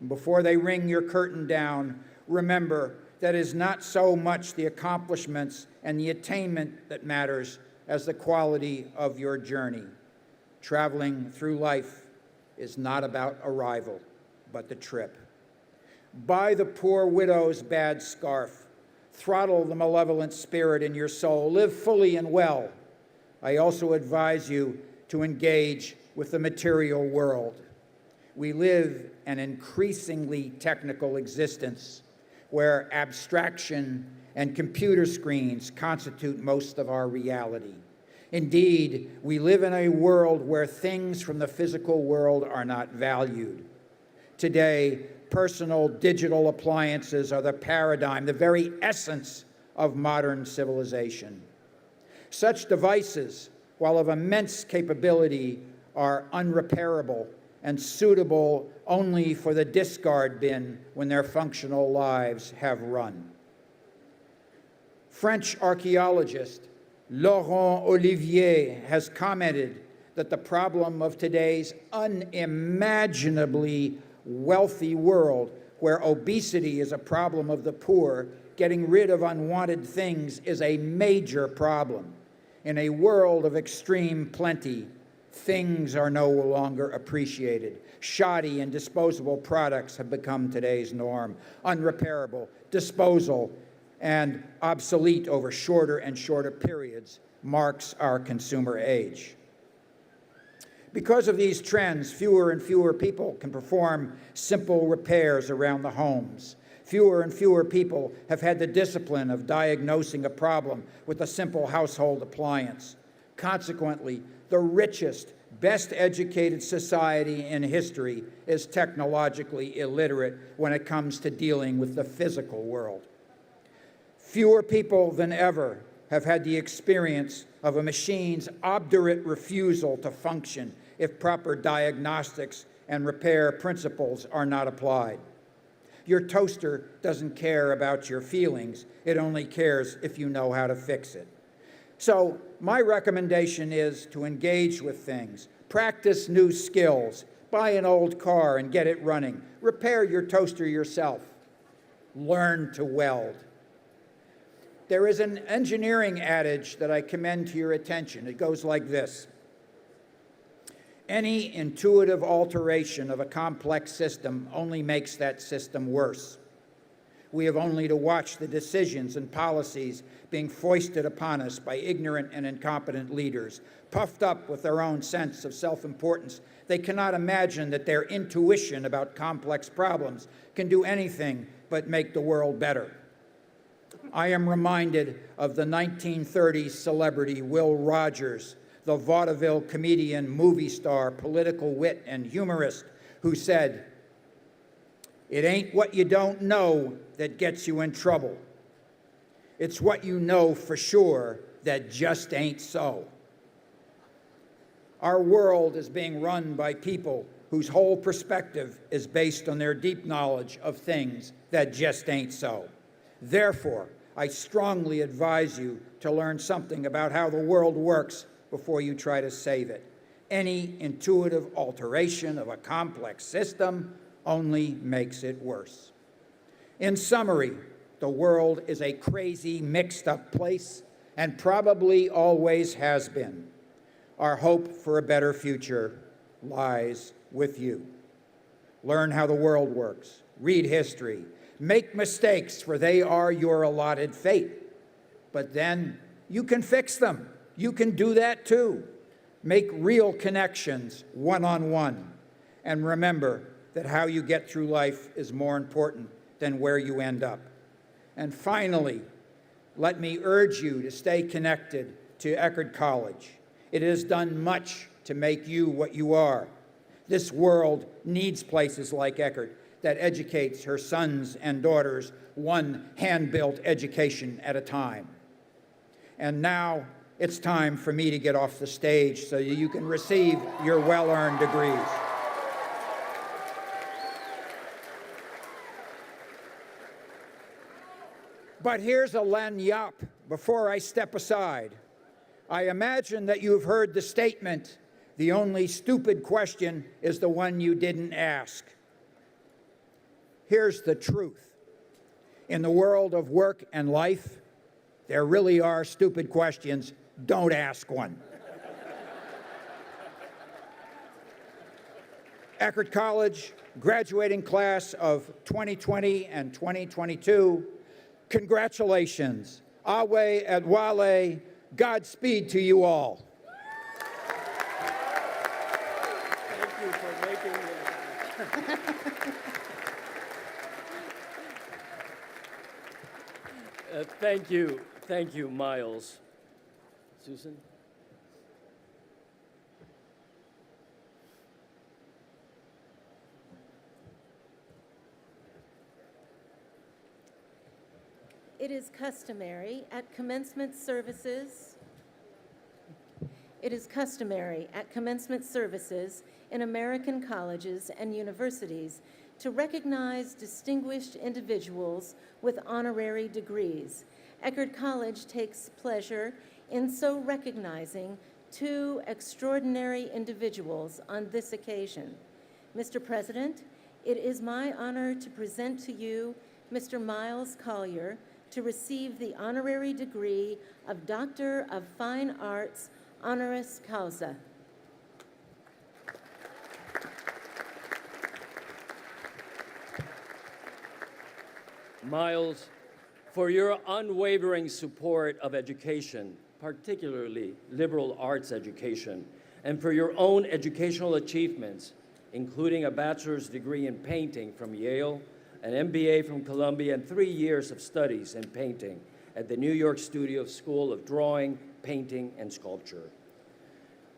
Speaker 9: And before they ring your curtain down, remember that it is not so much the accomplishments and the attainment that matters as the quality of your journey. Traveling through life is not about arrival, but the trip. Buy the poor widow's bad scarf. Throttle the malevolent spirit in your soul. Live fully and well. I also advise you to engage with the material world. We live an increasingly technical existence where abstraction and computer screens constitute most of our reality. Indeed, we live in a world where things from the physical world are not valued. Today, personal digital appliances are the paradigm, the very essence of modern civilization. Such devices, while of immense capability, are unrepairable and suitable only for the discard bin when their functional lives have run. French archaeologist Laurent Olivier has commented that the problem of today's unimaginably wealthy world, where obesity is a problem of the poor, getting rid of unwanted things is a major problem. In a world of extreme plenty, things are no longer appreciated. Shoddy and disposable products have become today's norm. Unrepairable, disposal, and obsolete over shorter and shorter periods marks our consumer age. Because of these trends, fewer and fewer people can perform simple repairs around the homes. Fewer and fewer people have had the discipline of diagnosing a problem with a simple household appliance. Consequently, the richest, best educated society in history is technologically illiterate when it comes to dealing with the physical world. Fewer people than ever have had the experience of a machine's obdurate refusal to function if proper diagnostics and repair principles are not applied. Your toaster doesn't care about your feelings. It only cares if you know how to fix it. So my recommendation is to engage with things, practice new skills, buy an old car and get it running, repair your toaster yourself, learn to weld. There is an engineering adage that I commend to your attention. It goes like this: any intuitive alteration of a complex system only makes that system worse. We have only to watch the decisions and policies being foisted upon us by ignorant and incompetent leaders, puffed up with their own sense of self-importance. They cannot imagine that their intuition about complex problems can do anything but make the world better. I am reminded of the 1930s celebrity Will Rogers, the vaudeville comedian, movie star, political wit, and humorist, who said, "It ain't what you don't know that gets you in trouble. It's what you know for sure that just ain't so." Our world is being run by people whose whole perspective is based on their deep knowledge of things that just ain't so. Therefore, I strongly advise you to learn something about how the world works before you try to save it. Any intuitive alteration of a complex system only makes it worse. In summary, the world is a crazy, mixed-up place and probably always has been. Our hope for a better future lies with you. Learn how the world works. Read history. Make mistakes, for they are your allotted fate. But then you can fix them. You can do that too. Make real connections one-on-one. And remember that how you get through life is more important than where you end up. And finally, let me urge you to stay connected to Eckerd College. It has done much to make you what you are. This world needs places like Eckerd that educates her sons and daughters one hand-built education at a time. And now it's time for me to get off the stage so you can receive your well-earned degrees. But here's a lagniappe before I step aside. I imagine that you've heard the statement, "The only stupid question is the one you didn't ask." Here's the truth. In the world of work and life, there really are stupid questions. Don't ask one. Eckerd College, graduating class of 2020 and 2022, congratulations. Awe Adwale, Godspeed to you all.
Speaker 2: Thank you for making Thank you, Miles. Susan?
Speaker 8: It is customary at commencement services in American colleges and universities to recognize distinguished individuals with honorary degrees. Eckerd College takes pleasure in so recognizing two extraordinary individuals on this occasion. Mr. President, it is my honor to present to you Mr. Miles Collier to receive the honorary degree of Doctor of Fine Arts honoris causa.
Speaker 2: Miles, for your unwavering support of education, particularly liberal arts education, and for your own educational achievements, including a bachelor's degree in painting from Yale, an MBA from Columbia, and 3 years of studies in painting at the New York Studio School of Drawing, Painting, and Sculpture.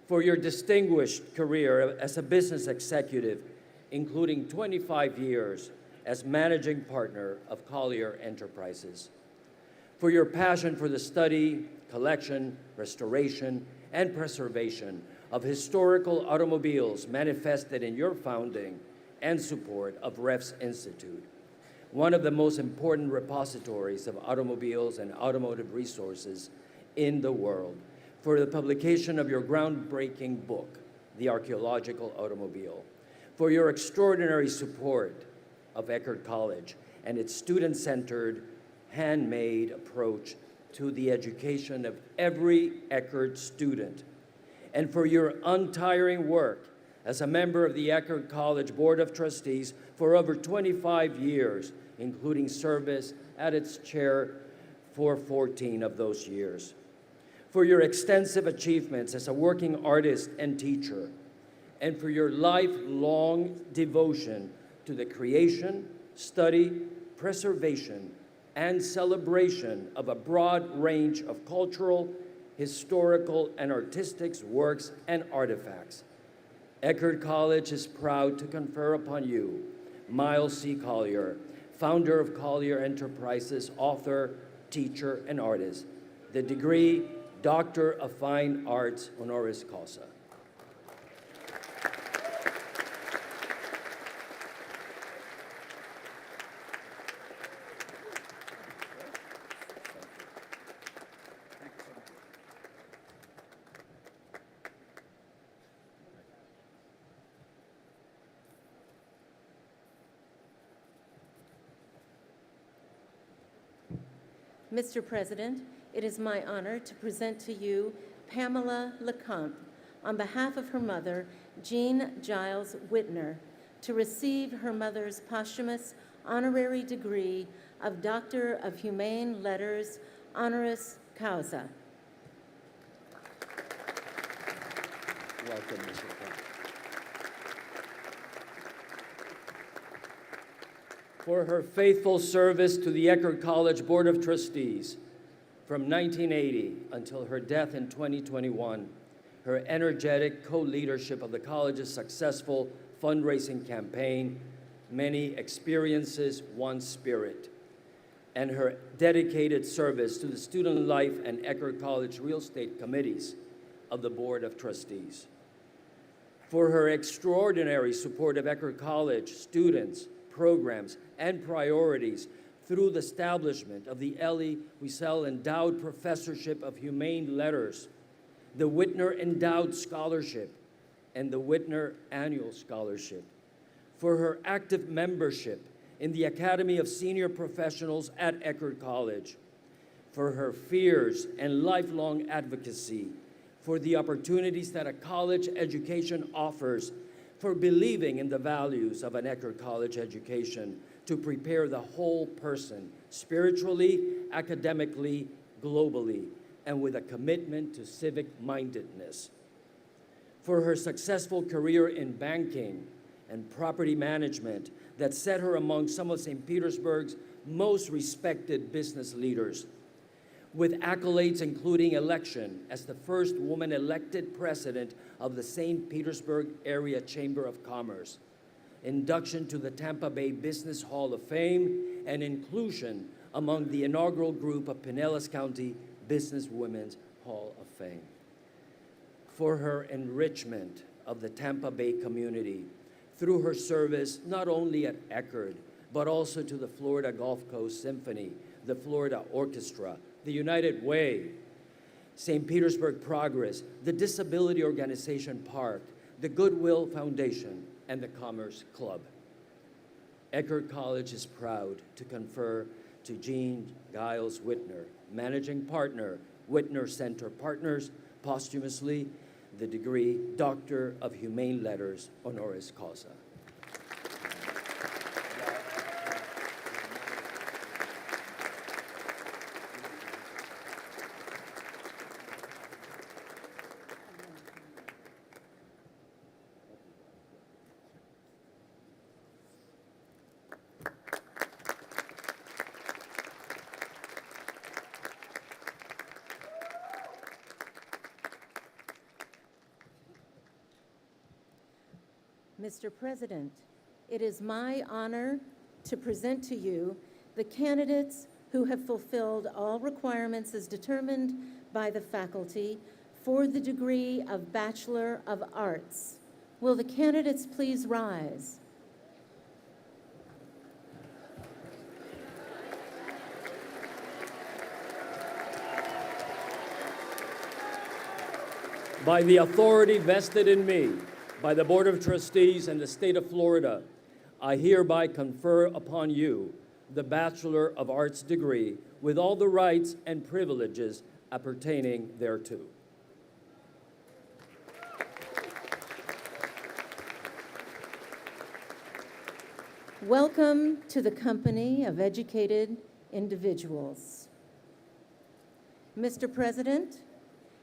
Speaker 2: For your distinguished career as a business executive, including 25 years as managing partner of Collier Enterprises. For your passion for the study, collection, restoration, and preservation of historical automobiles manifested in your founding and support of Refs Institute, one of the most important repositories of automobiles and automotive resources in the world, for the publication of your groundbreaking book, The Archaeological Automobile, for your extraordinary support of Eckerd College and its student-centered, handmade approach to the education of every Eckerd student, and for your untiring work as a member of the Eckerd College Board of Trustees for over 25 years, including service as its chair for 14 of those years. For your extensive achievements as a working artist and teacher, and for your lifelong devotion to the creation, study, preservation, and celebration of a broad range of cultural, historical, and artistic works and artifacts. Eckerd College is proud to confer upon you Miles C. Collier, founder of Collier Enterprises, author, teacher, and artist, the degree Doctor of Fine Arts honoris causa.
Speaker 8: Mr. President, it is my honor to present to you Pamela Lecomte on behalf of her mother, Jean Giles Whitner, to receive her mother's posthumous honorary degree of Doctor of Humane Letters honoris causa.
Speaker 2: Welcome, Mr. Clark. For her faithful service to the Eckerd College Board of Trustees from 1980 until her death in 2021, her energetic co-leadership of the college's successful fundraising campaign, Many Experiences, One Spirit, and her dedicated service to the student life and Eckerd College real estate committees of the Board of Trustees. For her extraordinary support of Eckerd College students, programs, and priorities through the establishment of the Elie Wiesel Endowed Professorship of Humane Letters, the Whitner Endowed Scholarship, and the Whitner Annual Scholarship. For her active membership in the Academy of Senior Professionals at Eckerd College. For her fierce and lifelong advocacy for the opportunities that a college education offers, for believing in the values of an Eckerd College education to prepare the whole person, spiritually, academically, globally, and with a commitment to civic-mindedness. For her successful career in banking and property management that set her among some of St. Petersburg's most respected business leaders, with accolades including election as the first woman elected president of the St. Petersburg Area Chamber of Commerce, induction to the Tampa Bay Business Hall of Fame, and inclusion among the inaugural group of Pinellas County Businesswomen's Hall of Fame. For her enrichment of the Tampa Bay community through her service not only at Eckerd, but also to the Florida Gulf Coast Symphony, the Florida Orchestra, the United Way, St. Petersburg Progress, the Disability Organization Park, the Goodwill Foundation, and the Commerce Club. Eckerd College is proud to confer to Jean Giles Whitner, Managing Partner, Whitner Center Partners, posthumously the degree Doctor of Humane Letters honoris causa.
Speaker 8: Mr. President, it is my honor to present to you the candidates who have fulfilled all requirements as determined by the faculty for the degree of Bachelor of Arts. Will the candidates please rise?
Speaker 2: By the authority vested in me by the Board of Trustees and the State of Florida, I hereby confer upon you the Bachelor of Arts degree with all the rights and privileges appertaining thereto.
Speaker 8: Welcome to the company of educated individuals. Mr. President,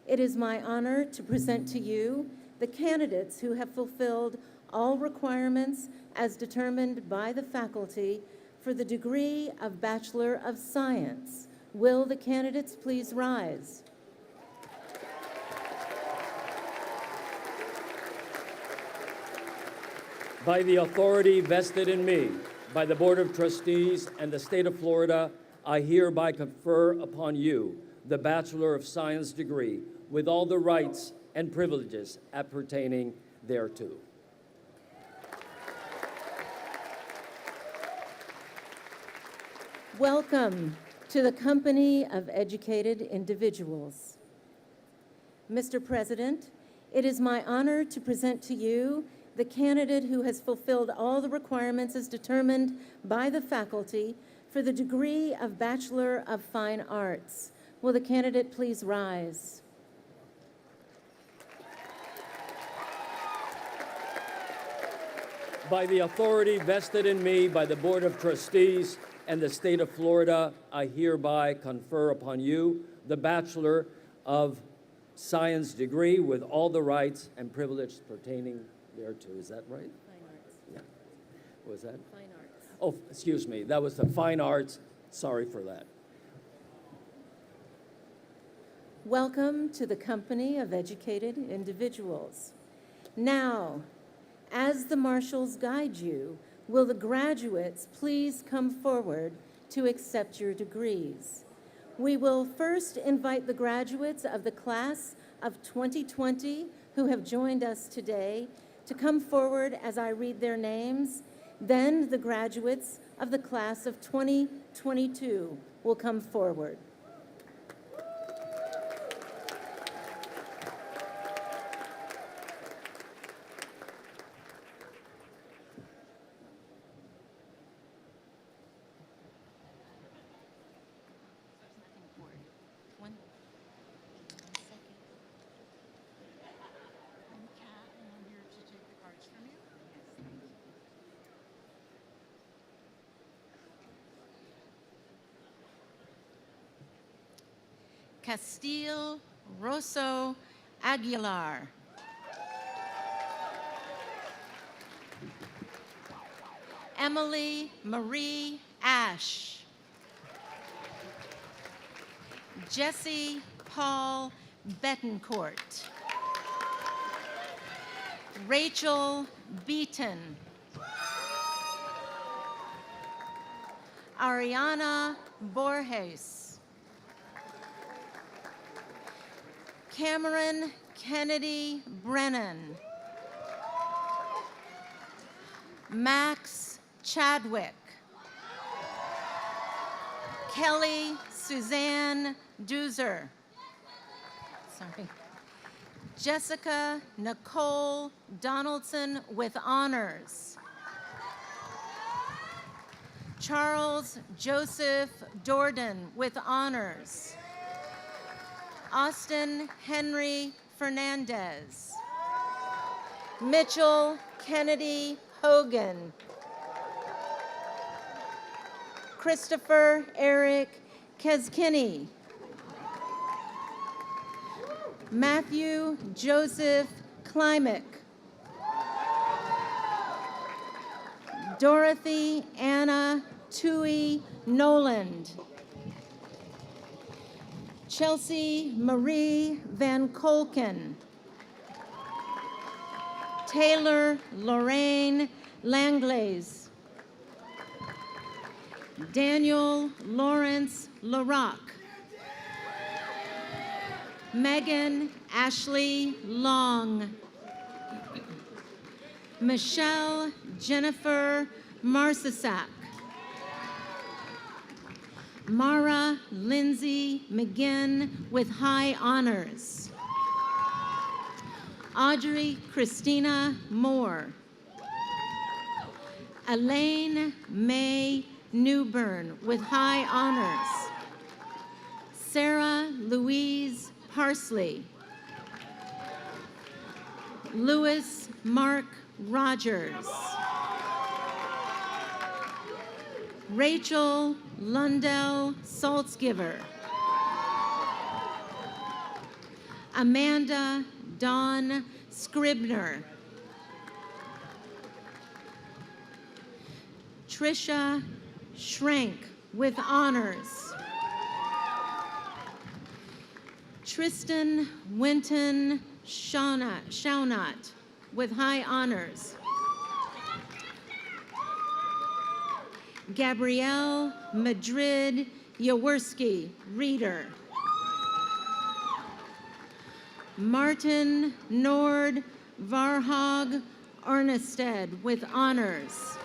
Speaker 8: it is my honor to present to you the candidates who have fulfilled all requirements as determined by the faculty for the degree of Bachelor of Science. Will the candidates please rise?
Speaker 2: By the authority vested in me by the Board of Trustees and the State of Florida, I hereby confer upon you the Bachelor of Science degree with all the rights and privileges appertaining thereto.
Speaker 8: Welcome to the company of educated individuals. Mr. President, it is my honor to present to you the candidate who has fulfilled all the requirements as determined by the faculty for the degree of Bachelor of Fine Arts. Will the candidate please rise?
Speaker 2: By the authority vested in me by the Board of Trustees and the State of Florida, I hereby confer upon you the Bachelor of Science degree with all the rights and privileges pertaining thereto. Is that right?
Speaker 8: Fine Arts.
Speaker 2: Yeah. What was that?
Speaker 8: Fine Arts.
Speaker 2: Oh, excuse me. That was the Fine Arts. Sorry for that.
Speaker 8: Welcome to the company of educated individuals. Now, as the marshals guide you, will the graduates please come forward to accept your degrees? We will first invite the graduates of the class of 2020 who have joined us today to come forward as I read their names. Then the graduates of the class of 2022 will come forward.
Speaker 10: Castile Rosso Aguilar. Emily Marie Ash. Jesse Paul Betancourt. Rachel Beaton. Ariana Borges. Cameron Kennedy Brennan. Max Chadwick. Kelly Suzanne Doozer. Sorry. Jessica Nicole Donaldson with honors. Charles Joseph Dordan with honors. Austin Henry Fernandez. Mitchell Kennedy Hogan. Christopher Eric Keskinney. Matthew Joseph Klimek. Dorothy Anna Tui Noland. Chelsea Marie Van Kolken. Taylor Lorraine Langlaise. Daniel Lawrence LaRock. Megan Ashley Long. Michelle Jennifer Marcisak. Mara Lindsay McGinn with high honors. Audrey Christina Moore. Elaine May Newbern with high honors. Sarah Louise Parsley. Louis Mark Rogers. Rachel Lundell Saltzgiver. Amanda Dawn Scribner. Trisha Schrank with honors. Tristan Winton Shaunot with high honors. Gabrielle Madrid Yaworski, Reader. Martin Nord Varhog Arnested with honors.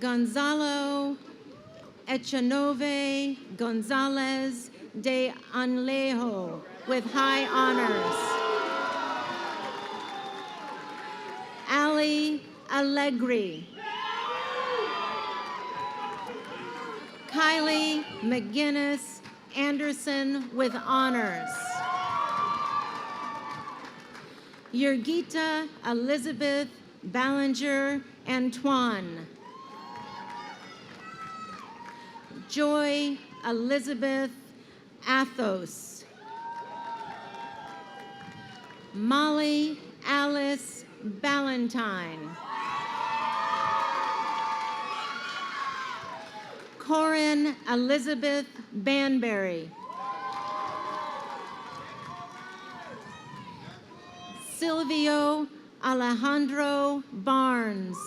Speaker 10: Gonzalo Echanove Gonzalez de Anlejo with high honors. Ali Allegri. Kylie McGinnis Anderson with honors. Yurgita Elizabeth Ballinger Antoine. Joy Elizabeth Athos. Molly Alice Ballantyne. Corin Elizabeth Banbury. Silvio Alejandro Barnes.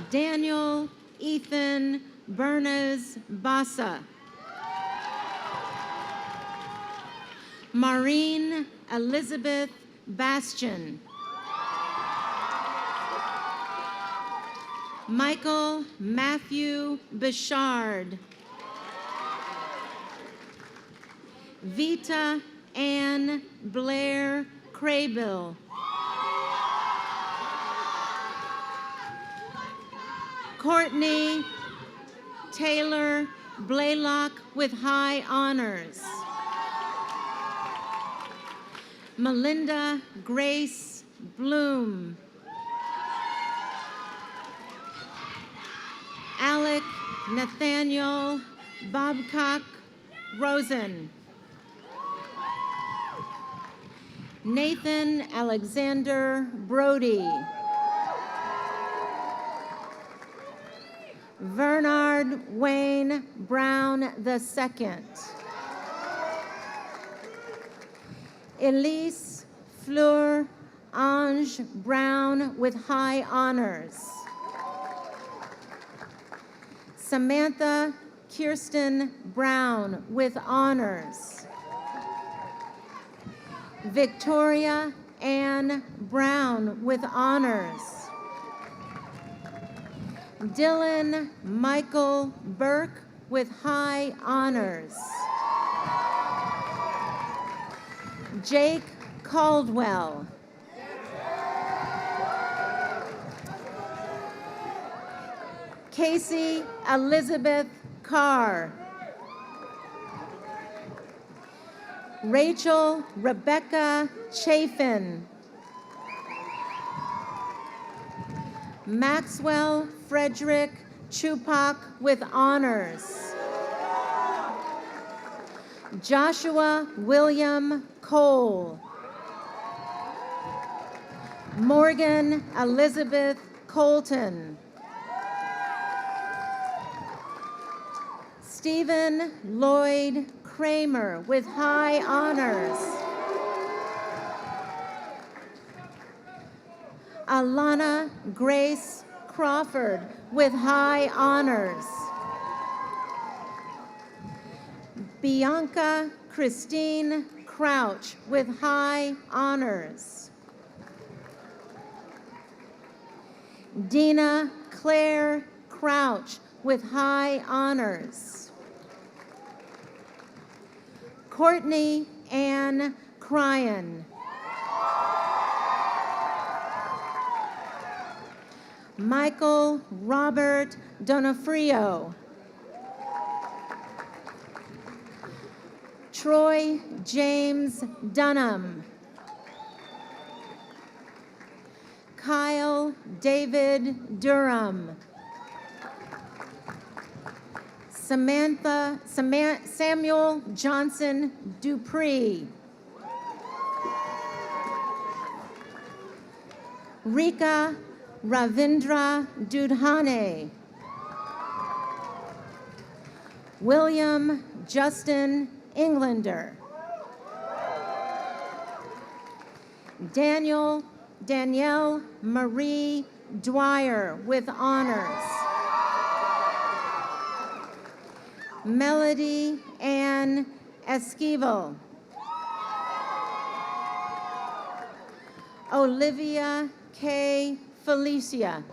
Speaker 10: Daniel Ethan Bernas Bassa. Maureen Elizabeth Bastian. Michael Matthew Bichard. Vita Ann Blair Craybill. Courtney Taylor Blaylock with high honors. Melinda Grace Bloom. Alec Nathaniel Babcock Rosen. Nathan Alexander Brody. Bernard Wayne Brown II. Elise Fleur Ange Brown with high honors. Samantha Kirsten Brown with honors. Victoria Ann Brown with honors. Dylan Michael Burke with high honors. Jake Caldwell. Casey Elizabeth Carr. Rachel Rebecca Chafin. Maxwell Frederick Chupak with honors. Joshua William Cole. Morgan Elizabeth Colton. Stephen Lloyd Kramer with high honors. Alana Grace Crawford with high honors. Bianca Christine Crouch with high honors. Dina Claire Crouch with high honors. Courtney Ann Cryan, Michael Robert Donofrio, Troy James Dunham, Kyle David Durham, Samuel Johnson Dupree, Rika Ravindra Dudhane, William Justin Englander, Danielle Marie Dwyer with honors, Melody Ann Esquivel, Olivia K. Felicia,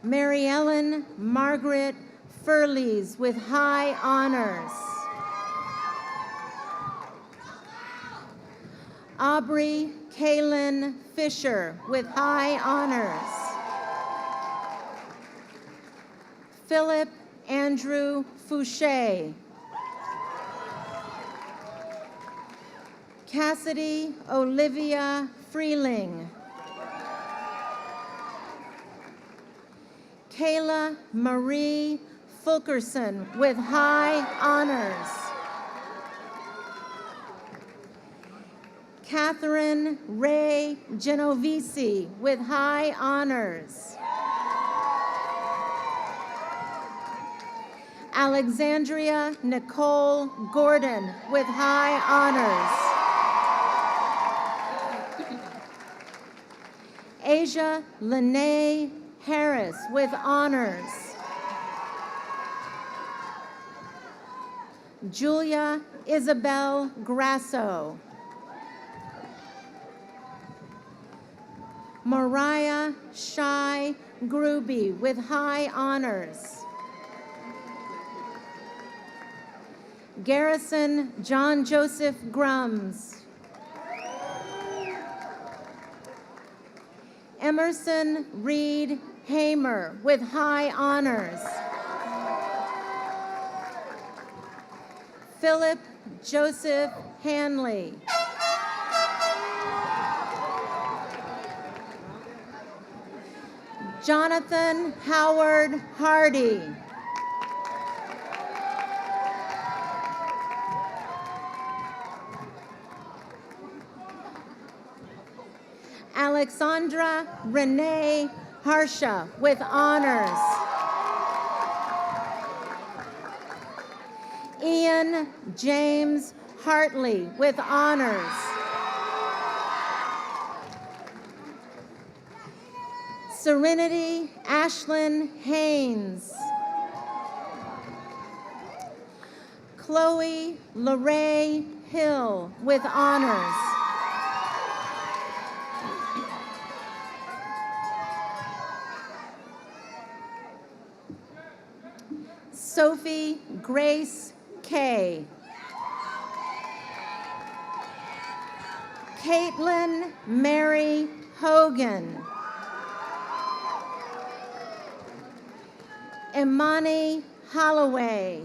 Speaker 10: Mary Ellen Margaret Furleys with high honors, Aubrey Kaylin Fisher with high honors, Philip Andrew Fouché, Cassidy Olivia Freeling, Kayla Marie Fulkerson with high honors, Catherine Ray Genovese with high honors, Alexandria Nicole Gordon with high honors, Asia Lene Harris with honors, Julia Isabel Grasso, Mariah Shai Gruby with high honors, Garrison John Joseph Grums, Emerson Reed Hamer with high honors, Philip Joseph Hanley, Jonathan Howard Hardy, Alexandra Renee Harsha with honors, Ian James Hartley with honors, Serenity Ashlyn Haynes, Chloe LeRae Hill with honors, Sophie Grace Kay, Caitlin Mary Hogan, Imani Holloway,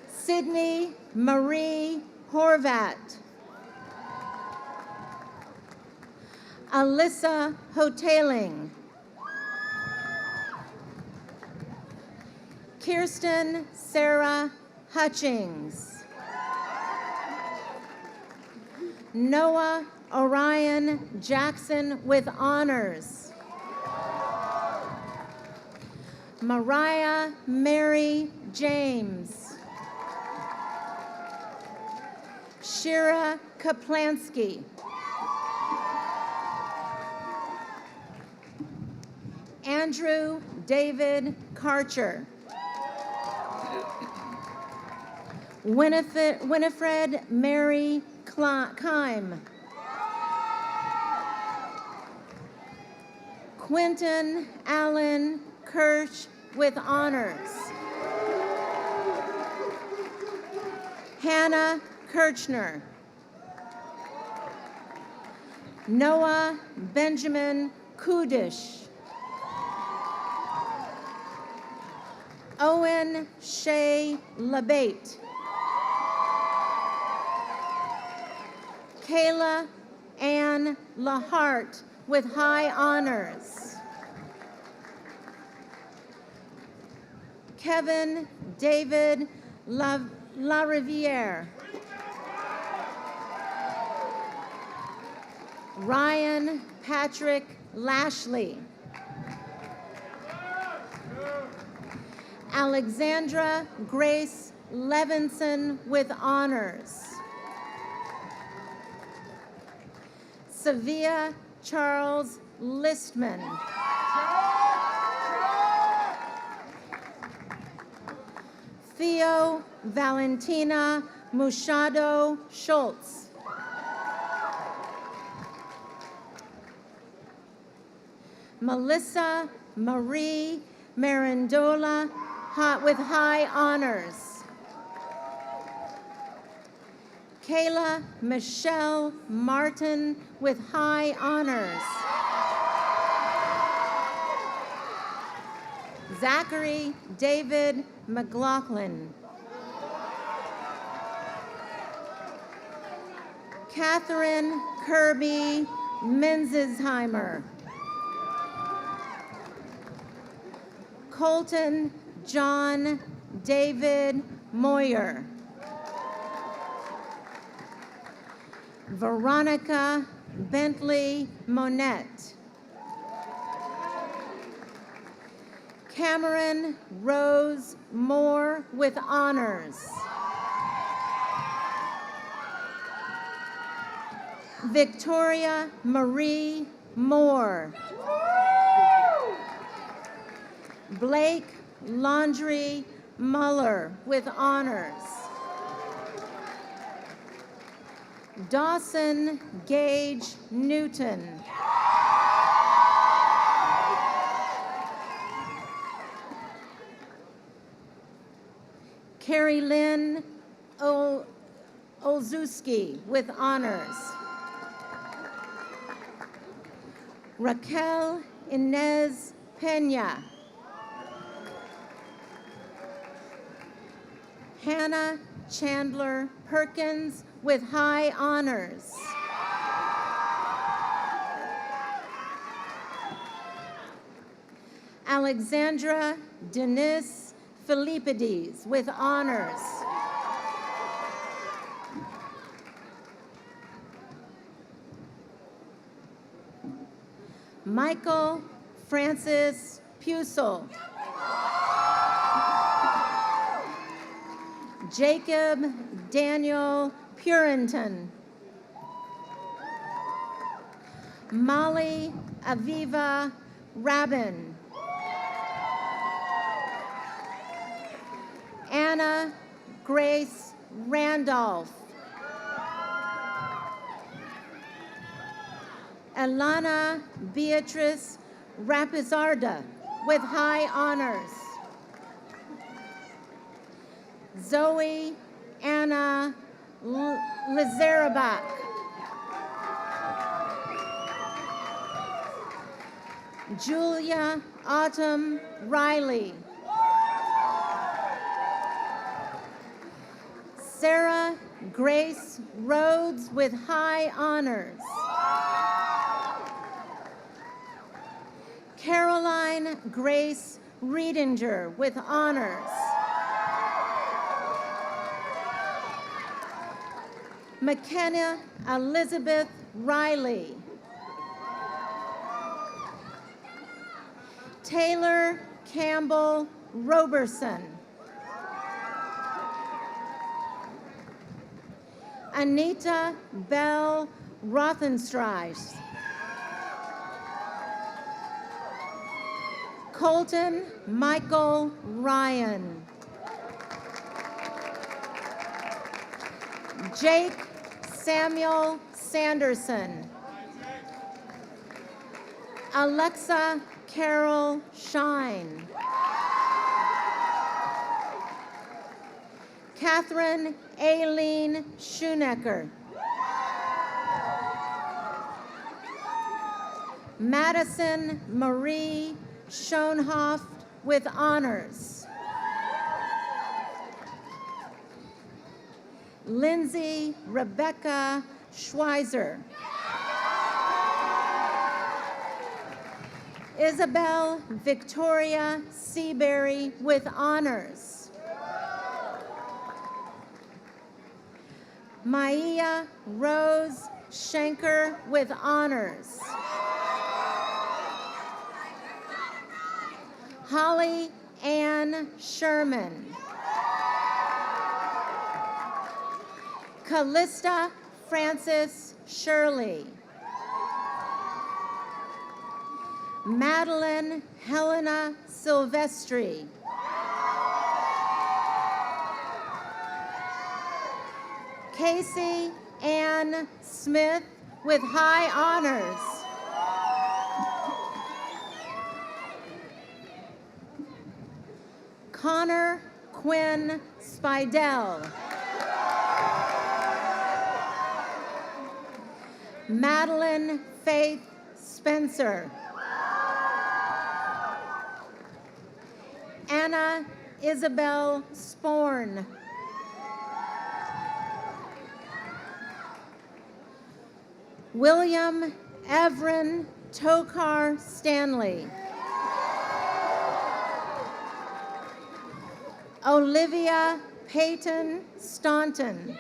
Speaker 10: Sydney Marie Horvat, Alyssa Hoteling, Kirsten Sarah Hutchings, Noah Orion Jackson with honors, Mariah Mary James, Shira Kaplansky, Andrew David Karcher, Winifred Mary Kime, Quentin Allen
Speaker 8: Kirsch with honors. Hannah Kirchner. Noah Benjamin Kudish. Owen Shea Labate. Kayla Ann Lahart with high honors. Kevin David LaRiviere. Ryan Patrick Lashley. Alexandra Grace Levinson with honors. Savia Charles Listman. Theo Valentina Mushado Schultz. Melissa Marie Marandola with high honors. Kayla Michelle Martin with high honors. Zachary David McLaughlin. Catherine Kirby Menzesheimer. Colton John David Moyer. Veronica Bentley Monette. Cameron Rose Moore with honors. Victoria Marie Moore. Blake Laundrie Muller with honors. Dawson Gage Newton. Carrie Lynn Olszewski with honors. Raquel Inez Pena. Hannah Chandler Perkins with high honors. Alexandra Denise Philippides with honors. Michael Francis Pusel. Jacob Daniel Purinton. Molly Aviva Rabin. Anna Grace Randolph. Alana Beatrice Rapizarda with high honors. Zoe Anna Lazarabach. Julia Autumn Riley. Sarah Grace Rhodes with high honors. Caroline Grace Riedinger with honors. McKenna Elizabeth Riley. Taylor Campbell Roberson. Anita Bell Rothenstreich. Colton Michael Ryan. Jake Samuel Sanderson. Alexa Carol Shine. Catherine Aileen Schoenecker. Madison Marie Schoenhoft with honors. Lindsay Rebecca Schweizer. Isabel Victoria Seabury with honors. Maya Rose Schenker with honors. Holly Ann Sherman. Callista Francis Shirley. Madeline Helena Silvestri. Casey Ann Smith with high honors. Connor Quinn Spidell. Madeline Faith Spencer. Anna Isabel Sporn. William Everin Tokar Stanley. Olivia Peyton Staunton.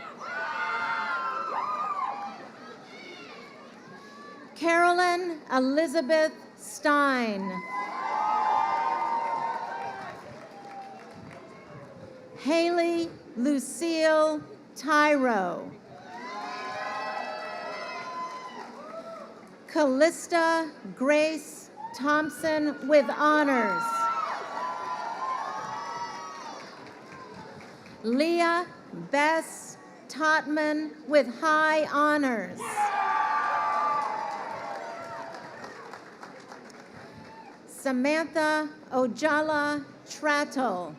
Speaker 8: Carolyn Elizabeth Stein. Haley Lucille Tyro. Callista Grace Thompson with honors. Leah Bess Totman with high honors. Samantha Ojala Trattle.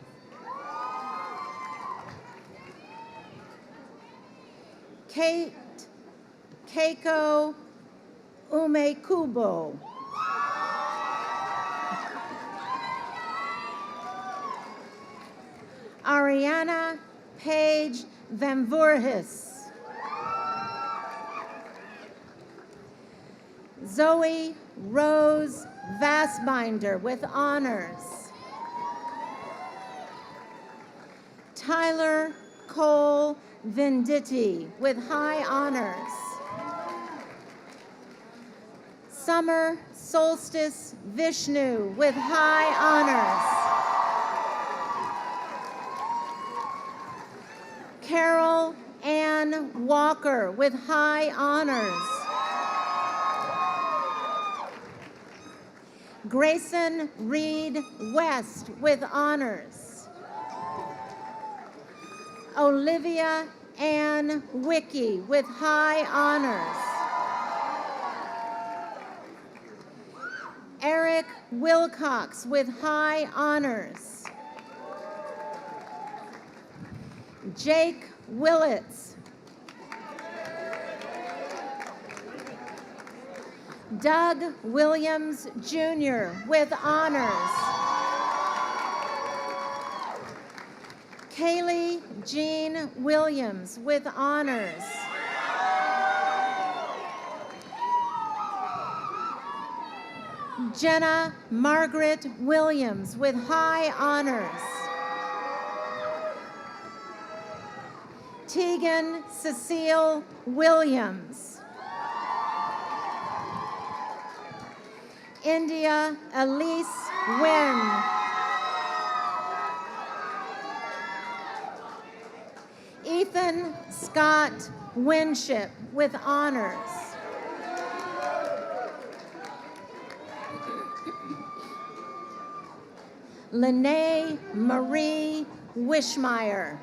Speaker 8: Kate Keiko Umekubo. Ariana Paige Van Voorhis. Zoe Rose Vassbinder with honors. Tyler Cole Venditti with high honors. Summer Solstice Vishnu with high honors. Carol Ann Walker with high honors. Grayson Reed West with honors. Olivia Ann Wickie with high honors. Eric Wilcox with high honors. Jake Willits. Doug Williams Jr. with honors. Kaylee Jean Williams with honors. Jenna Margaret Williams with high honors. Tegan Cecile Williams. India Elise Wynn. Ethan Scott Winship with honors. Lene Marie Wishmeyer.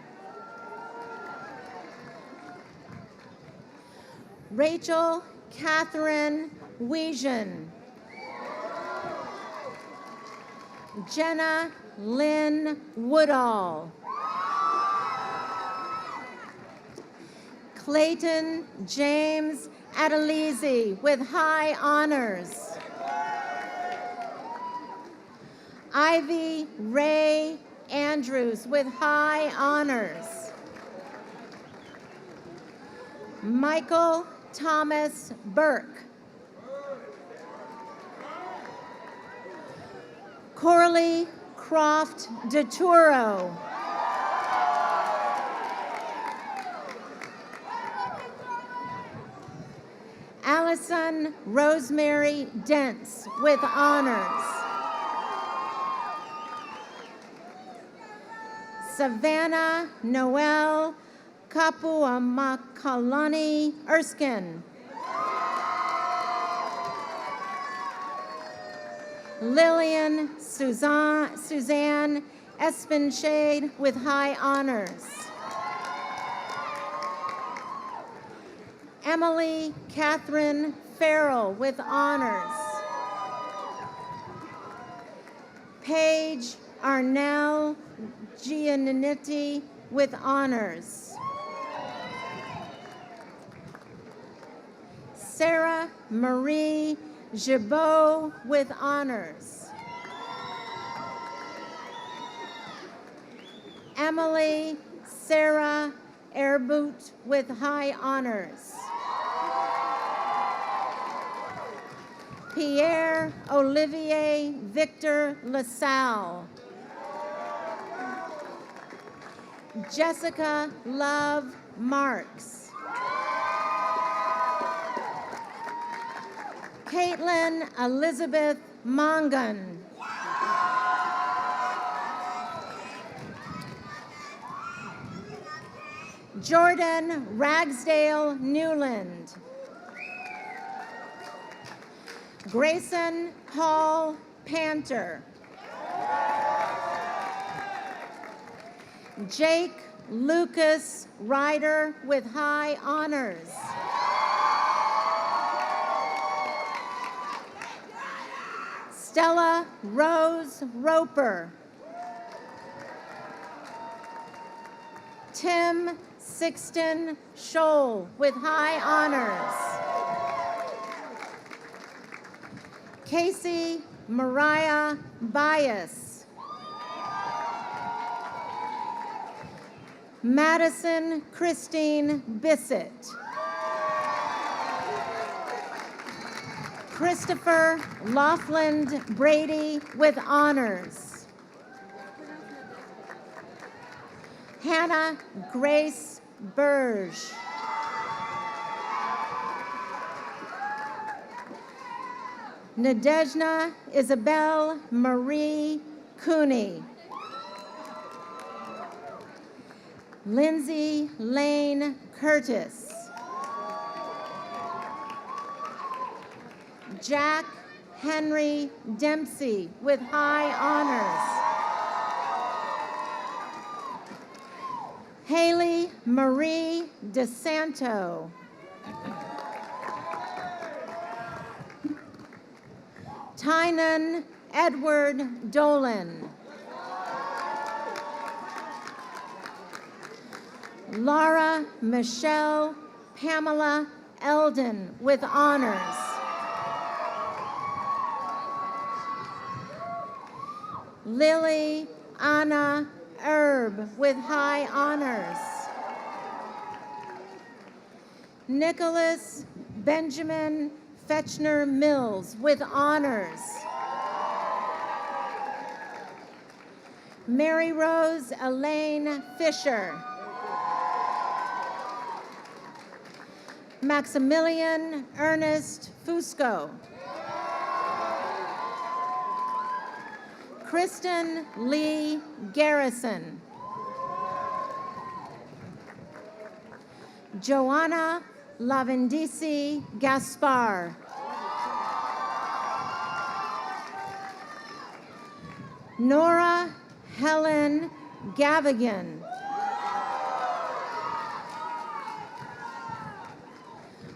Speaker 8: Rachel Catherine Wiesian.
Speaker 10: Jenna Lynn Woodall. Clayton James Adelizi with high honors. Ivy Ray Andrews with high honors. Michael Thomas Burke. Corley Croft DeTuro. Allison Rosemary Dents with honors. Savannah Noel Kapuamakalani Erskine. Lillian Suzanne Espenshade with high honors. Emily Catherine Farrell with honors. Paige Arnell Giannitti with honors. Sarah Marie Gibault with honors. Emily Sarah Airboot with high honors. Pierre Olivier Victor LaSalle. Jessica Love Marks. Caitlin Elizabeth Mongan. Jordan Ragsdale Newland. Grayson Paul Panter. Jake Lucas Ryder with high honors. Stella Rose Roper. Tim Sixton Scholl with high honors. Casey Mariah Bias. Madison Christine Bissett. Christopher Laughlin Brady with honors. Hannah Grace Burge. Nadejna Isabel Marie Cooney. Lindsay Lane Curtis. Jack Henry Dempsey with high honors. Haley Marie DeSanto. Tynan Edward Dolan. Laura Michelle Pamela Eldon with honors. Lily Anna Erb with high honors. Nicholas Benjamin Fetchner Mills with honors. Mary Rose Elaine Fisher. Maximilian Ernest Fusco. Kristen Lee Garrison. Joanna Lavendisi Gaspar. Nora Helen Gavigan.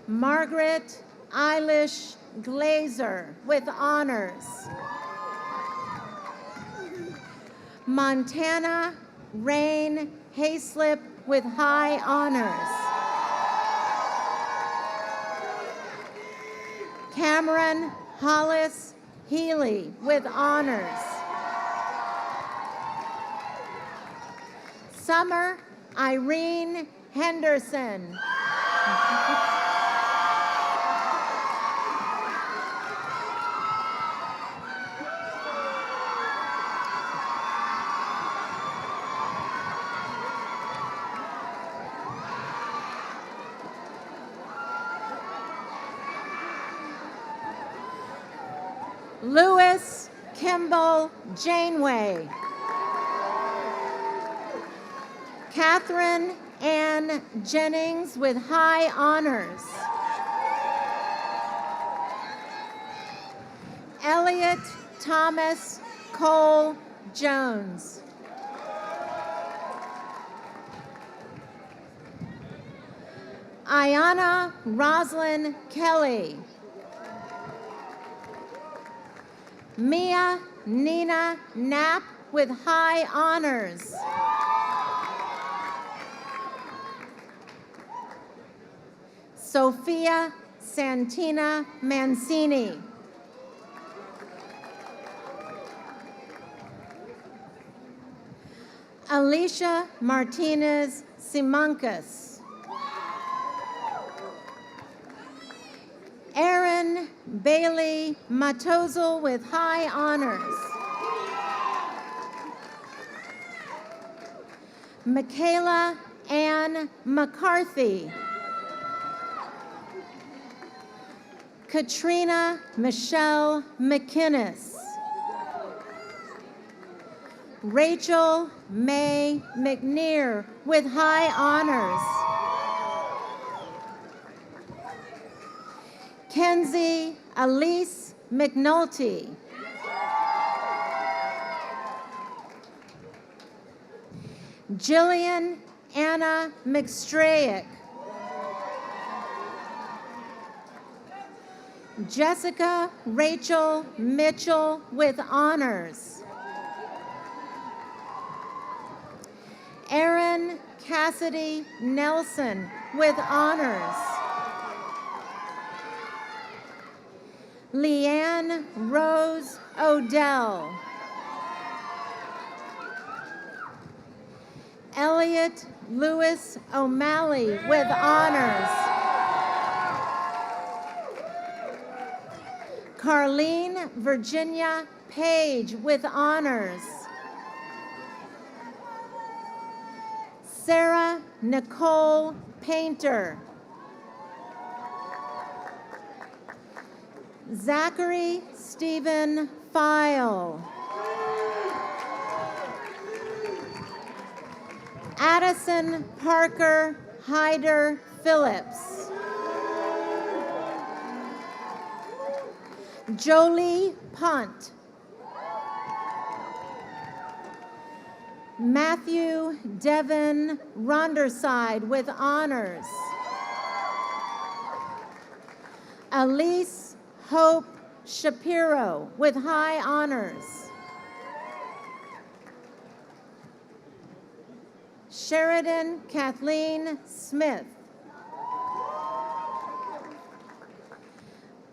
Speaker 10: Margaret Eilish Glazer with honors. Montana Rain Hayslip with high honors. Cameron Hollis Healy with honors. Summer Irene Henderson. Lewis Kimball Janeway. Catherine Ann Jennings with high honors. Elliot Thomas Cole Jones. Ayana Roslyn Kelly. Mia Nina Knapp with high honors. Sophia Santina Mancini. Alicia Martinez Simancas. Erin Bailey Matozel with high honors. Michaela Ann McCarthy. Katrina Michelle McInnes. Rachel May McNear with high honors. Kenzie Elise McNulty. Jillian Anna McStrayek. Jessica Rachel Mitchell with honors. Erin Cassidy Nelson with honors. Leanne Rose Odell. Elliot Lewis O'Malley with honors. Carlene Virginia Page with honors. Sarah Nicole Painter. Zachary Stephen File. Addison Parker Hyder Phillips. Jolie Punt. Matthew Devin Ronderside with honors. Elise Hope Shapiro with high honors. Sheridan Kathleen Smith.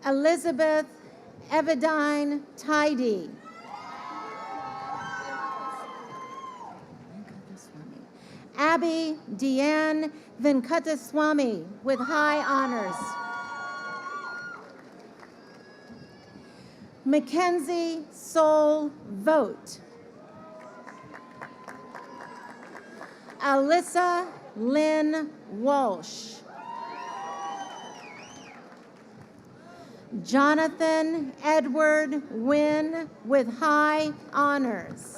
Speaker 10: Elizabeth Evidine Tidy. Abby Deanne Venkataswamy with high honors. Mackenzie Soul Vote. Alyssa Lynn Walsh. Jonathan Edward Wynn with high honors.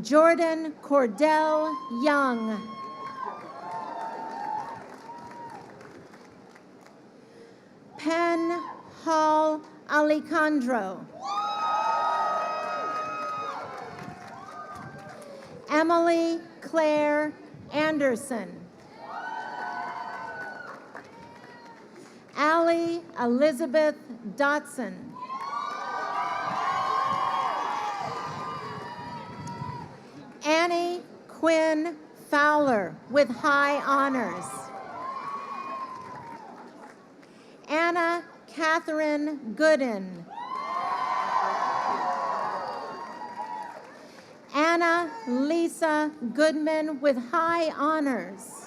Speaker 10: Jordan Cordell Young. Penn Hall Alejandro. Emily Claire Anderson. Allie Elizabeth Dotson. Quinn Fowler with high honors. Anna Catherine Gooden. Anna Lisa Goodman with high honors.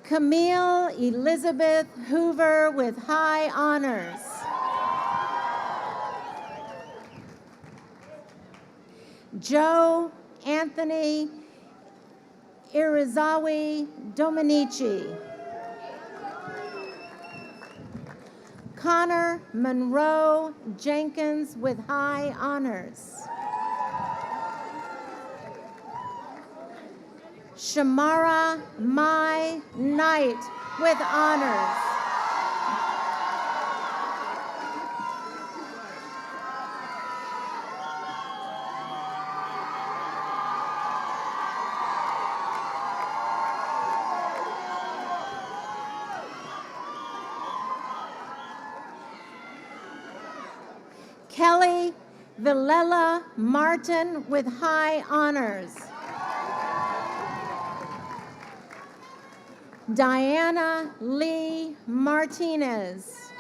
Speaker 10: Camille Elizabeth Hoover with high honors. Joe Anthony Irizawi Dominici. Connor Monroe Jenkins with high honors. Shamara Mai Knight with honors. Kelly Villela Martin with high honors. Diana Lee Martinez.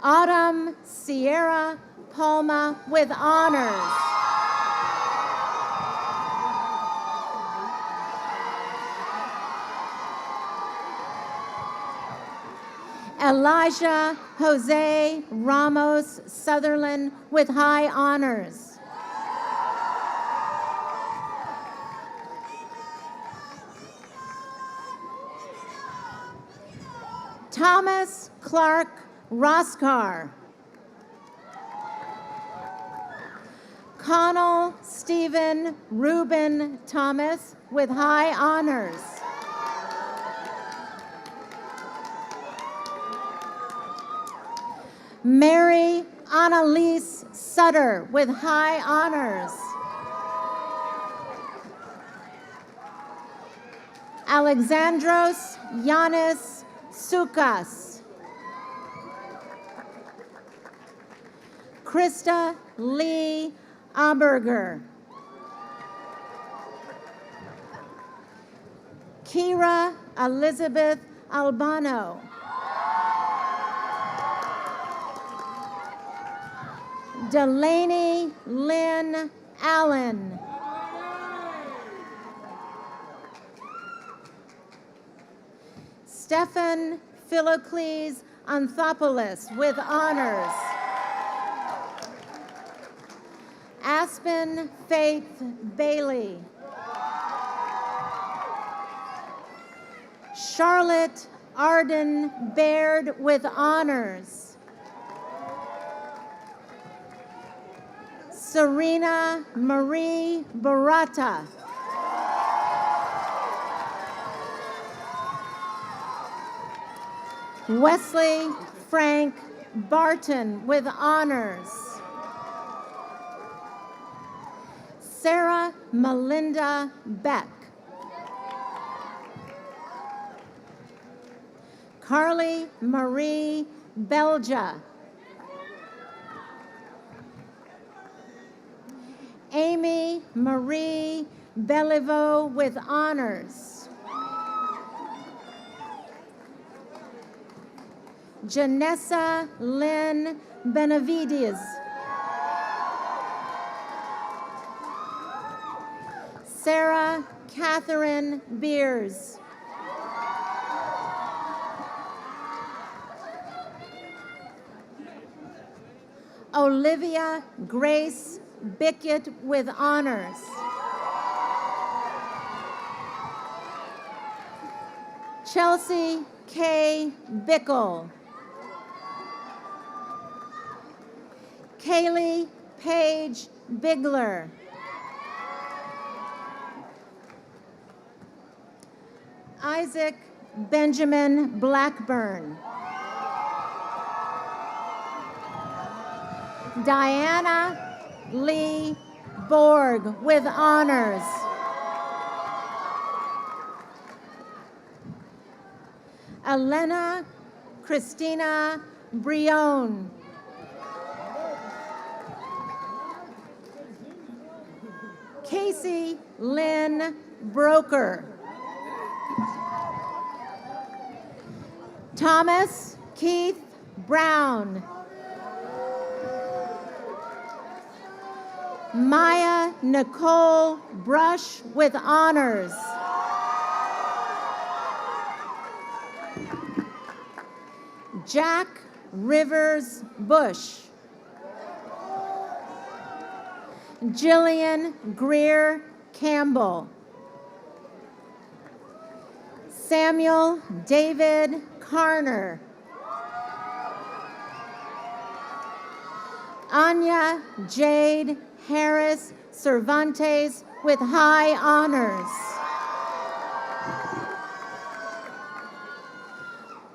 Speaker 10: Autumn Sierra Palma with honors. Elijah Jose Ramos Sutherland with high honors. Thomas Clark Roskar. Connell Stephen Reuben Thomas with high honors. Mary Annalise Sutter with high honors. Alexandros Yanis Soukas. Krista Lee Aberger. Kira Elizabeth Albano. Delaney Lynn Allen. Stephan Philocles Anthopoulos with honors. Aspen Faith Bailey. Charlotte Arden Baird with honors. Serena Marie Barata. Wesley Frank Barton with honors. Sarah Melinda Beck. Carly Marie Belja. Amy Marie Beliveau with honors. Janessa Lynn Benavides. Sarah Catherine Beers. Olivia Grace Bickett with honors. Chelsea K. Bickle. Kaylee Paige Bigler. Isaac Benjamin Blackburn. Diana Lee Borg with honors. Elena Christina Brion. Casey Lynn Broker. Thomas Keith Brown. Maya Nicole Brush with honors. Jack Rivers Bush. Jillian Greer Campbell. Samuel David Carner. Anya Jade Harris Cervantes with high honors.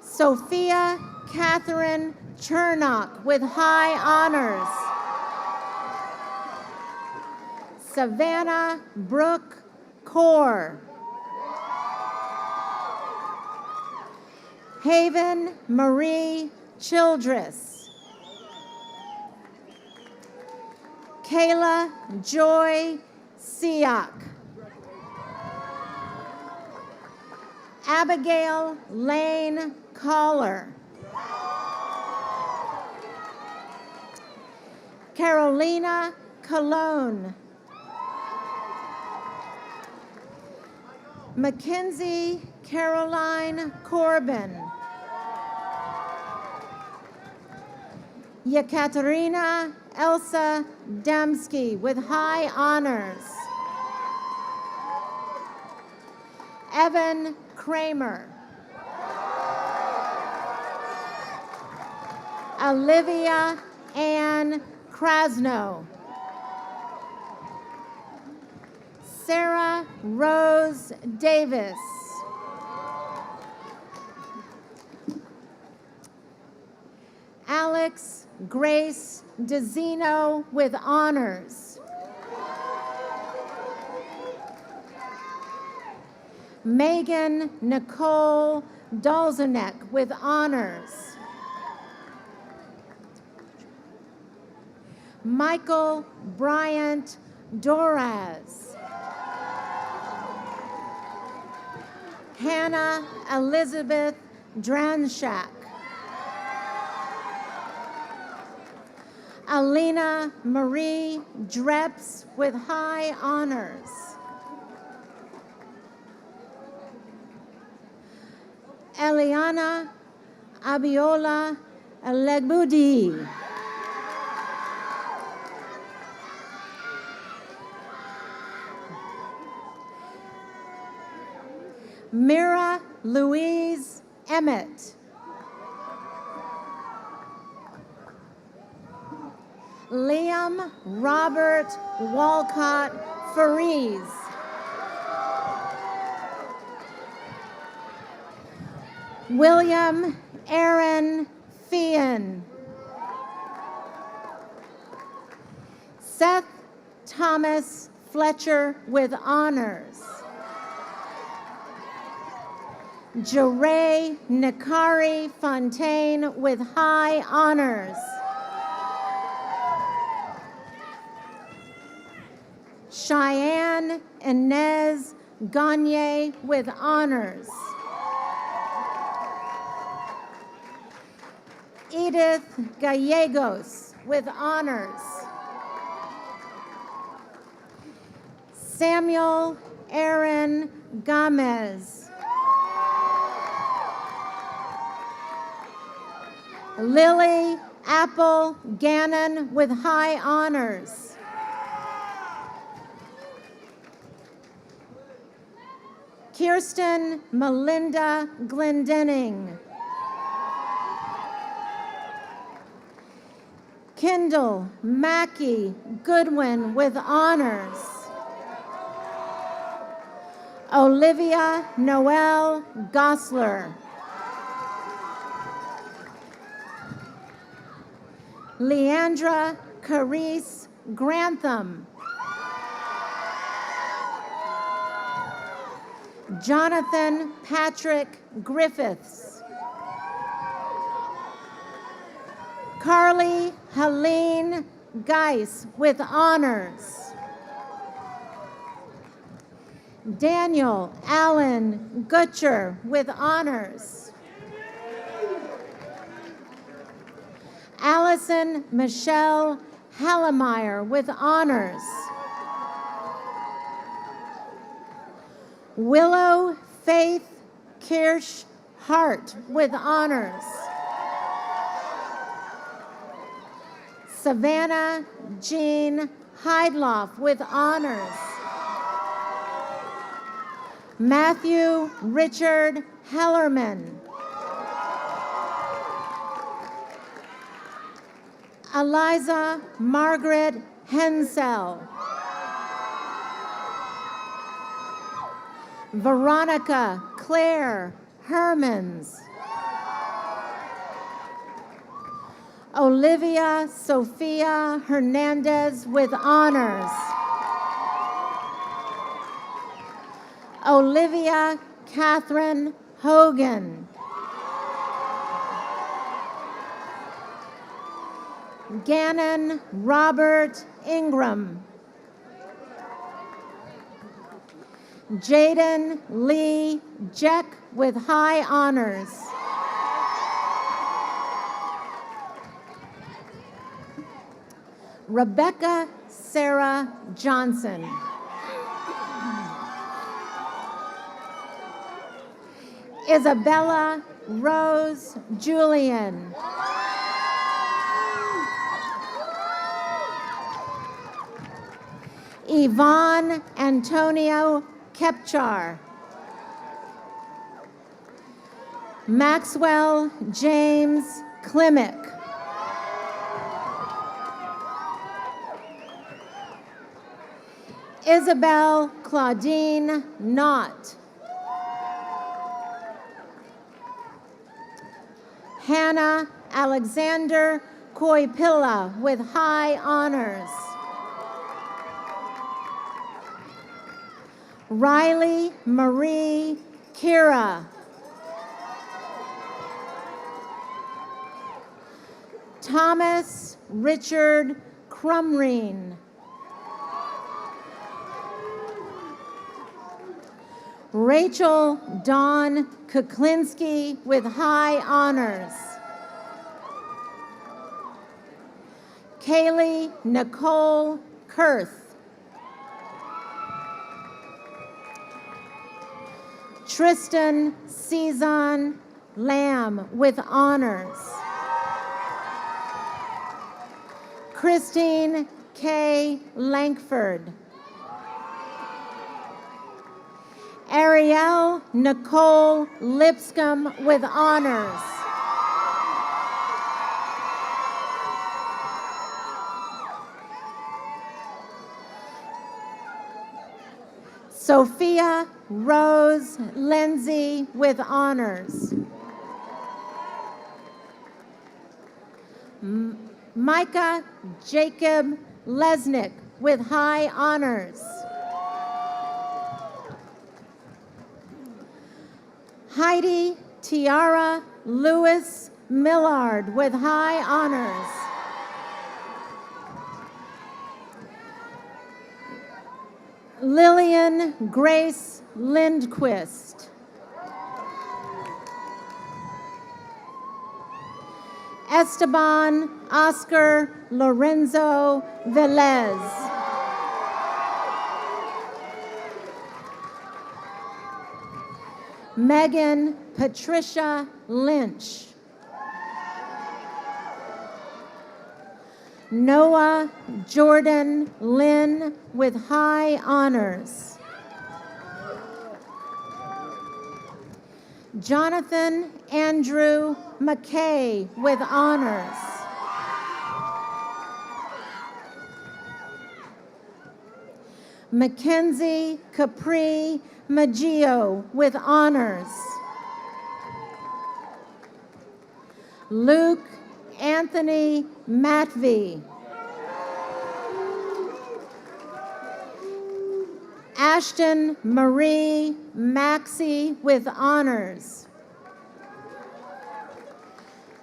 Speaker 10: Sophia Catherine Chernock with high honors. Savannah Brooke Core. Haven Marie Childress. Kayla Joy Siak. Abigail Lane Collar. Carolina Cologne. Mackenzie Caroline Corbin. Yekaterina Elsa Demsky with high honors. Evan Kramer. Olivia Ann Krasno. Sarah Rose Davis. Alex Grace DeZino with honors. Megan Nicole Dolzanek with honors. Michael Bryant Doraz. Hannah Elizabeth Dranshak. Alina Marie Dreps with high honors. Eliana Abiola Legbudi. Mira Louise Emmett. Liam Robert Walcott Faries. William Aaron Fian. Seth Thomas Fletcher with honors. Jeray Nakari Fontaine with high honors. Cheyenne Inez Gagne with honors. Edith Gallegos with honors. Samuel Aaron Gomez. Lily Apple Gannon with high honors. Kirsten Melinda Glendenning. Kendall Mackey Goodwin with honors. Olivia Noel Gosler. Leandra Carice Grantham. Jonathan Patrick Griffiths. Carly Helene Geis with honors. Daniel Allen Gutcher with honors. Allison Michelle Hallemeyer with honors. Willow Faith Kirsch Hart with honors. Savannah Jean Heidloff with honors. Matthew Richard Hellerman. Eliza Margaret Hensel. Veronica Claire Hermans. Olivia Sophia Hernandez with honors. Olivia Catherine Hogan. Gannon Robert Ingram. Jaden Lee Jeck with high honors. Rebecca Sarah Johnson. Isabella Rose Julian. Yvonne Antonio Kepchar. Maxwell James Klimick. Isabel Claudine Knott. Hannah Alexander Koipilla with high honors. Riley Marie Kira. Thomas Richard Crumreen. Rachel Dawn Kuklinski with high honors. Kaylee Nicole Kurth. Tristan Cezanne Lamb with honors. Christine K. Lankford. Ariel Nicole Lipscomb with honors. Sophia Rose Lindsay with honors. Micah Jacob Lesnick with high honors. Heidi Tiara Lewis Millard with high honors. Lillian Grace Lindquist. Esteban Oscar Lorenzo Velez. Megan Patricia Lynch. Noah Jordan Lynn with high honors. Jonathan Andrew McKay with honors. Mackenzie Capri Maggio with honors. Luke Anthony Matvey. Ashton Marie Maxey with honors.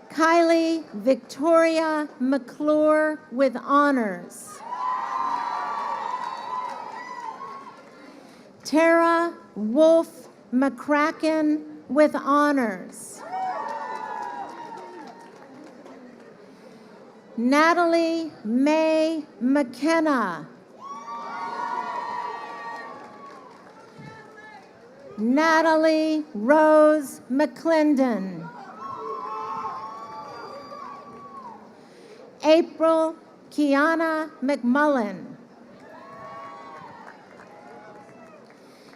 Speaker 10: Kylie Victoria McClure with honors. Tara Wolf McCracken with honors. Natalie Mae McKenna. Natalie Rose McClendon. April Kiana McMullen.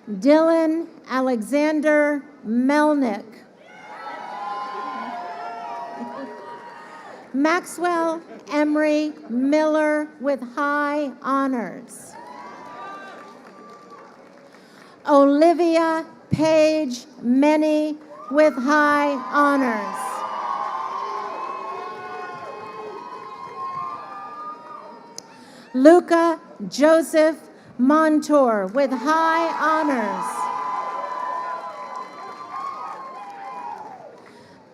Speaker 10: Dylan Alexander Melnick. Maxwell Emery Miller with high honors. Olivia Page Many with high honors. Luca Joseph Montour with high honors.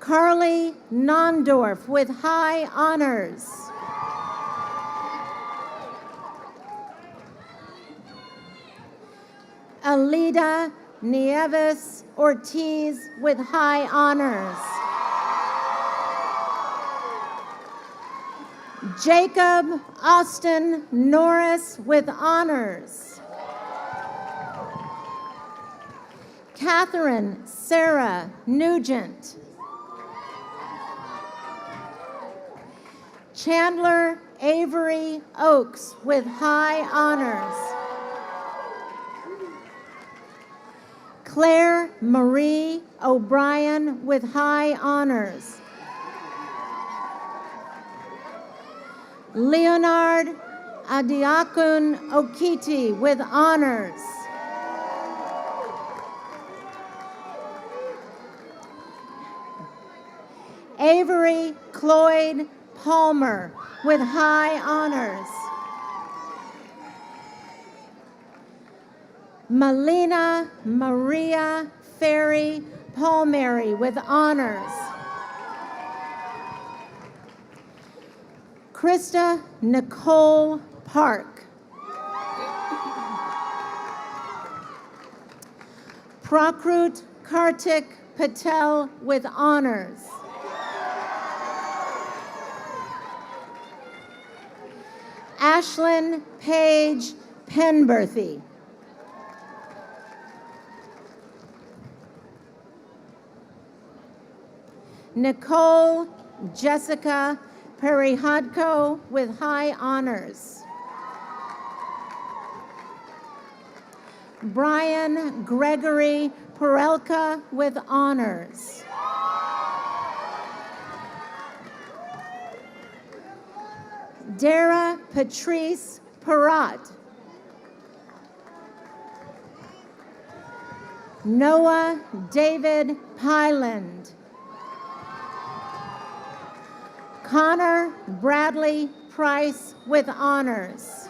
Speaker 10: Carly Nondorf with high honors. Alida Nieves Ortiz with high honors. Jacob Austin Norris with honors. Catherine Sarah Nugent. Chandler Avery Oakes with high honors. Claire Marie O'Brien with high honors. Leonard Adiakun Okiti with honors. Avery Cloyd Palmer with high honors. Melina Maria Ferry Palmieri with honors. Krista Nicole Park. Prakrut Kartik Patel with honors. Ashlyn Page Penberthy. Nicole Jessica Perihodko with high honors. Brian Gregory Perelka with honors. Dara Patrice Perrott. Noah David Pyland. Connor Bradley Price with honors.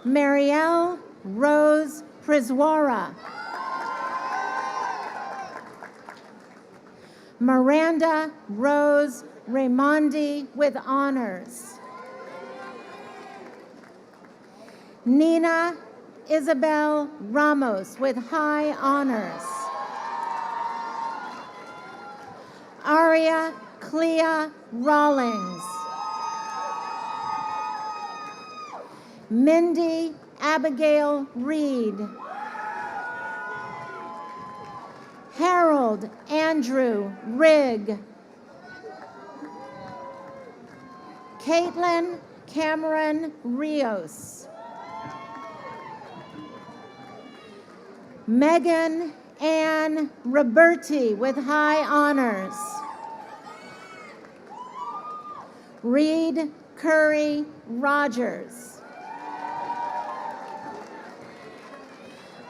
Speaker 10: Marielle Rose Priswara. Miranda Rose Raimondi with honors. Nina Isabel Ramos with high honors. Aria Clea Rawlings. Mindy Abigail Reed. Harold Andrew Rigg. Caitlin Cameron Rios. Megan Ann Roberti with high honors. Reed Curry Rogers.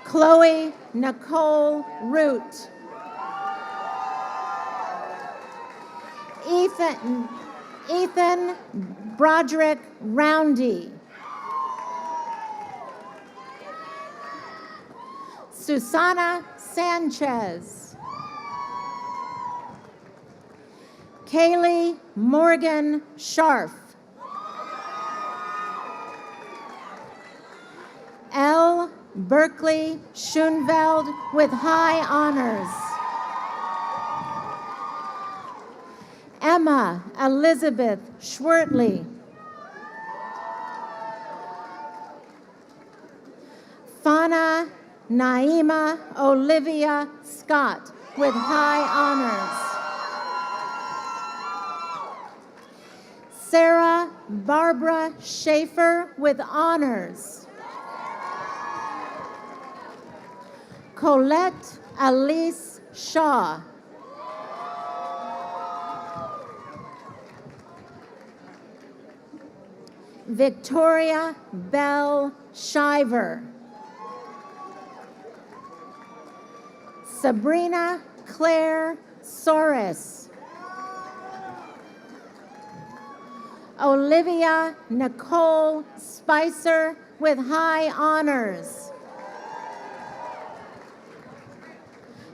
Speaker 10: Chloe Nicole Root. Ethan Broderick Roundy. Susana Sanchez. Kaylee Morgan Scharf. Berkeley Schoenveld with high honors. Emma Elizabeth Schwertley. Fana Naima Olivia Scott with high honors. Sarah Barbara Schaefer with honors. Colette Elise Shaw. Victoria Bell Shiver. Sabrina Claire Soros. Olivia Nicole Spicer with high honors.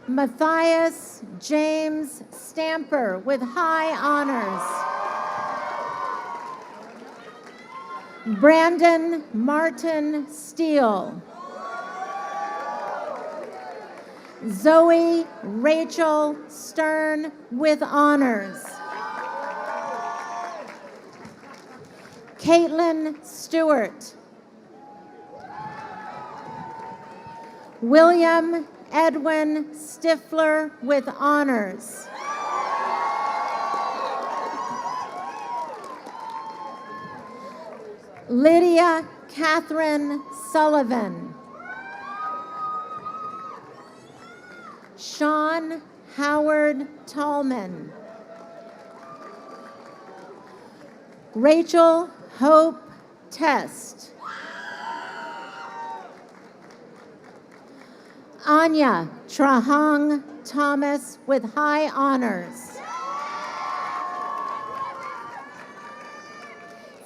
Speaker 10: Matthias James Stamper with high honors. Brandon Martin Steele. Zoe Rachel Stern with honors. Caitlin Stewart. William Edwin Stifler with honors. Lydia Catherine Sullivan. Sean Howard Tallman. Rachel Hope Test. Anya Trahang Thomas with high honors.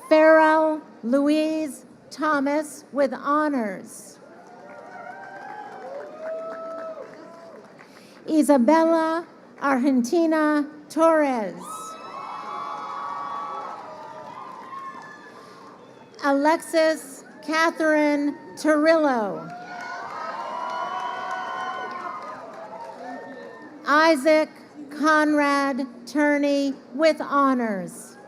Speaker 10: Farrell Louise Thomas with honors. Isabella Argentina Torres. Alexis Catherine Torillo. Isaac Conrad Turney with honors.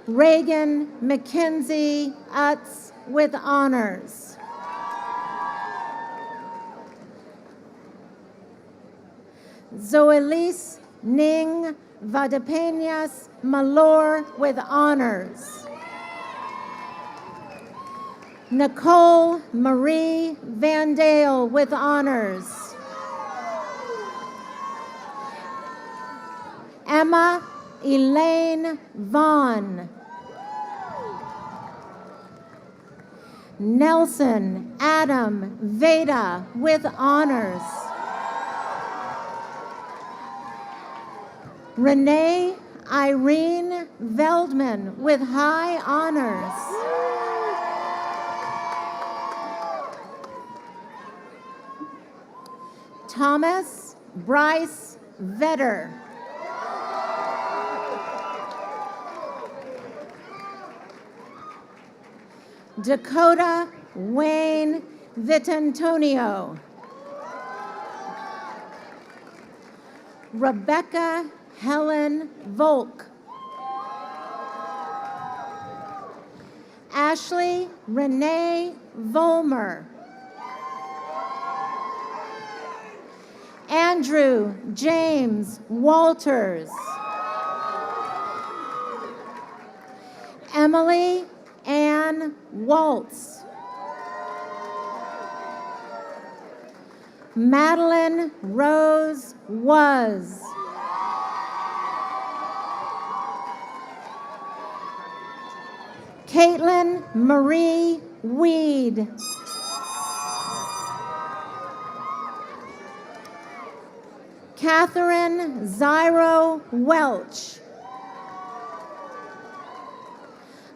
Speaker 10: Reagan Mackenzie Utz with honors. Zoelis Ning Vadapeñas Malor with honors. Nicole Marie Van Dale with honors. Emma Elaine Vaughn. Nelson Adam Veda with honors. Renee Irene Veldman with high honors. Thomas Bryce Vetter. Dakota Wayne Vitantonio. Rebecca Helen Volk. Ashley Renee Volmer. Andrew James Walters. Emily Ann Waltz. Madeline Rose Was. Caitlin Marie Weed. Catherine Zyro Welch.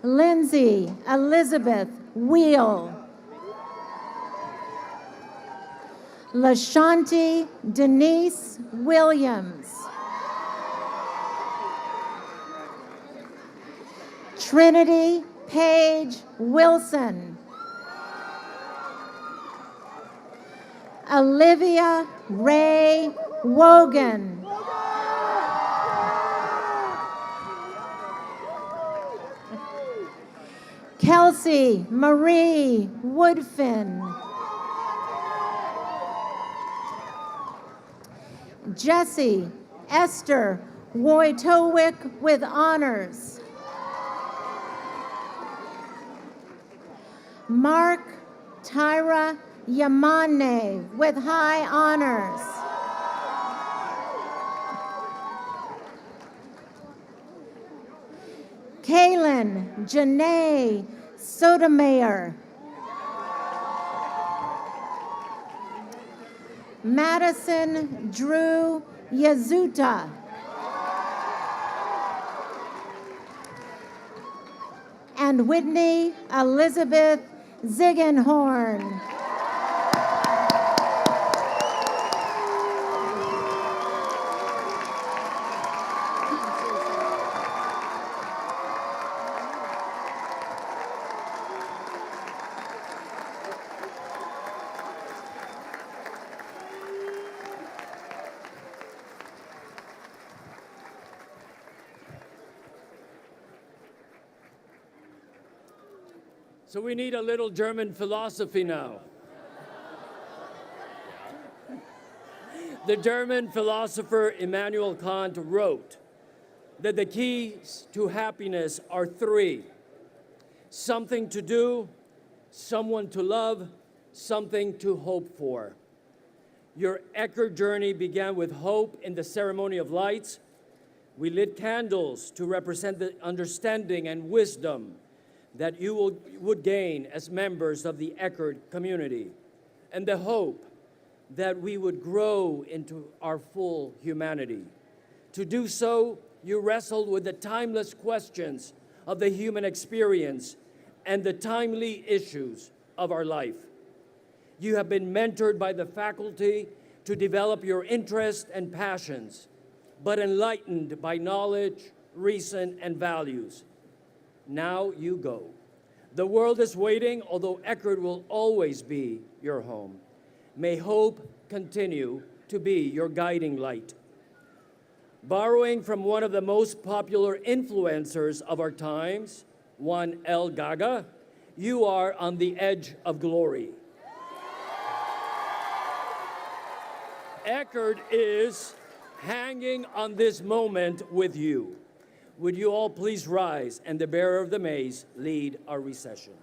Speaker 10: Lindsay Elizabeth Wheel. LaShanti Denise Williams. Trinity Paige Wilson. Olivia Ray Wogan. Kelsey Marie Woodfin. Jessie Esther Wojtowick with honors. Mark Tyra Yamane with high honors. Kaylin Janae Sotomayor. Madison Drew Yazuta. And Whitney Elizabeth Ziegenhorn.
Speaker 2: So we need a little German philosophy now. The German philosopher Immanuel Kant wrote that the keys to happiness are three: something to do, someone to love, something to hope for. Your Eckerd journey began with hope in the ceremony of lights. We lit candles to represent the understanding and wisdom that you would gain as members of the Eckerd community, and the hope that we would grow into our full humanity. To do so, you wrestled with the timeless questions of the human experience and the timely issues of our life. You have been mentored by the faculty to develop your interests and passions, but enlightened by knowledge, reason, and values. Now you go. The world is waiting, although Eckerd will always be your home. May hope continue to be your guiding light. Borrowing from one of the most popular influencers of our times, one El Gaga, you are on the edge of glory. Eckerd is hanging on this moment with you. Would you all please rise, and the bearer of the mace lead our recession.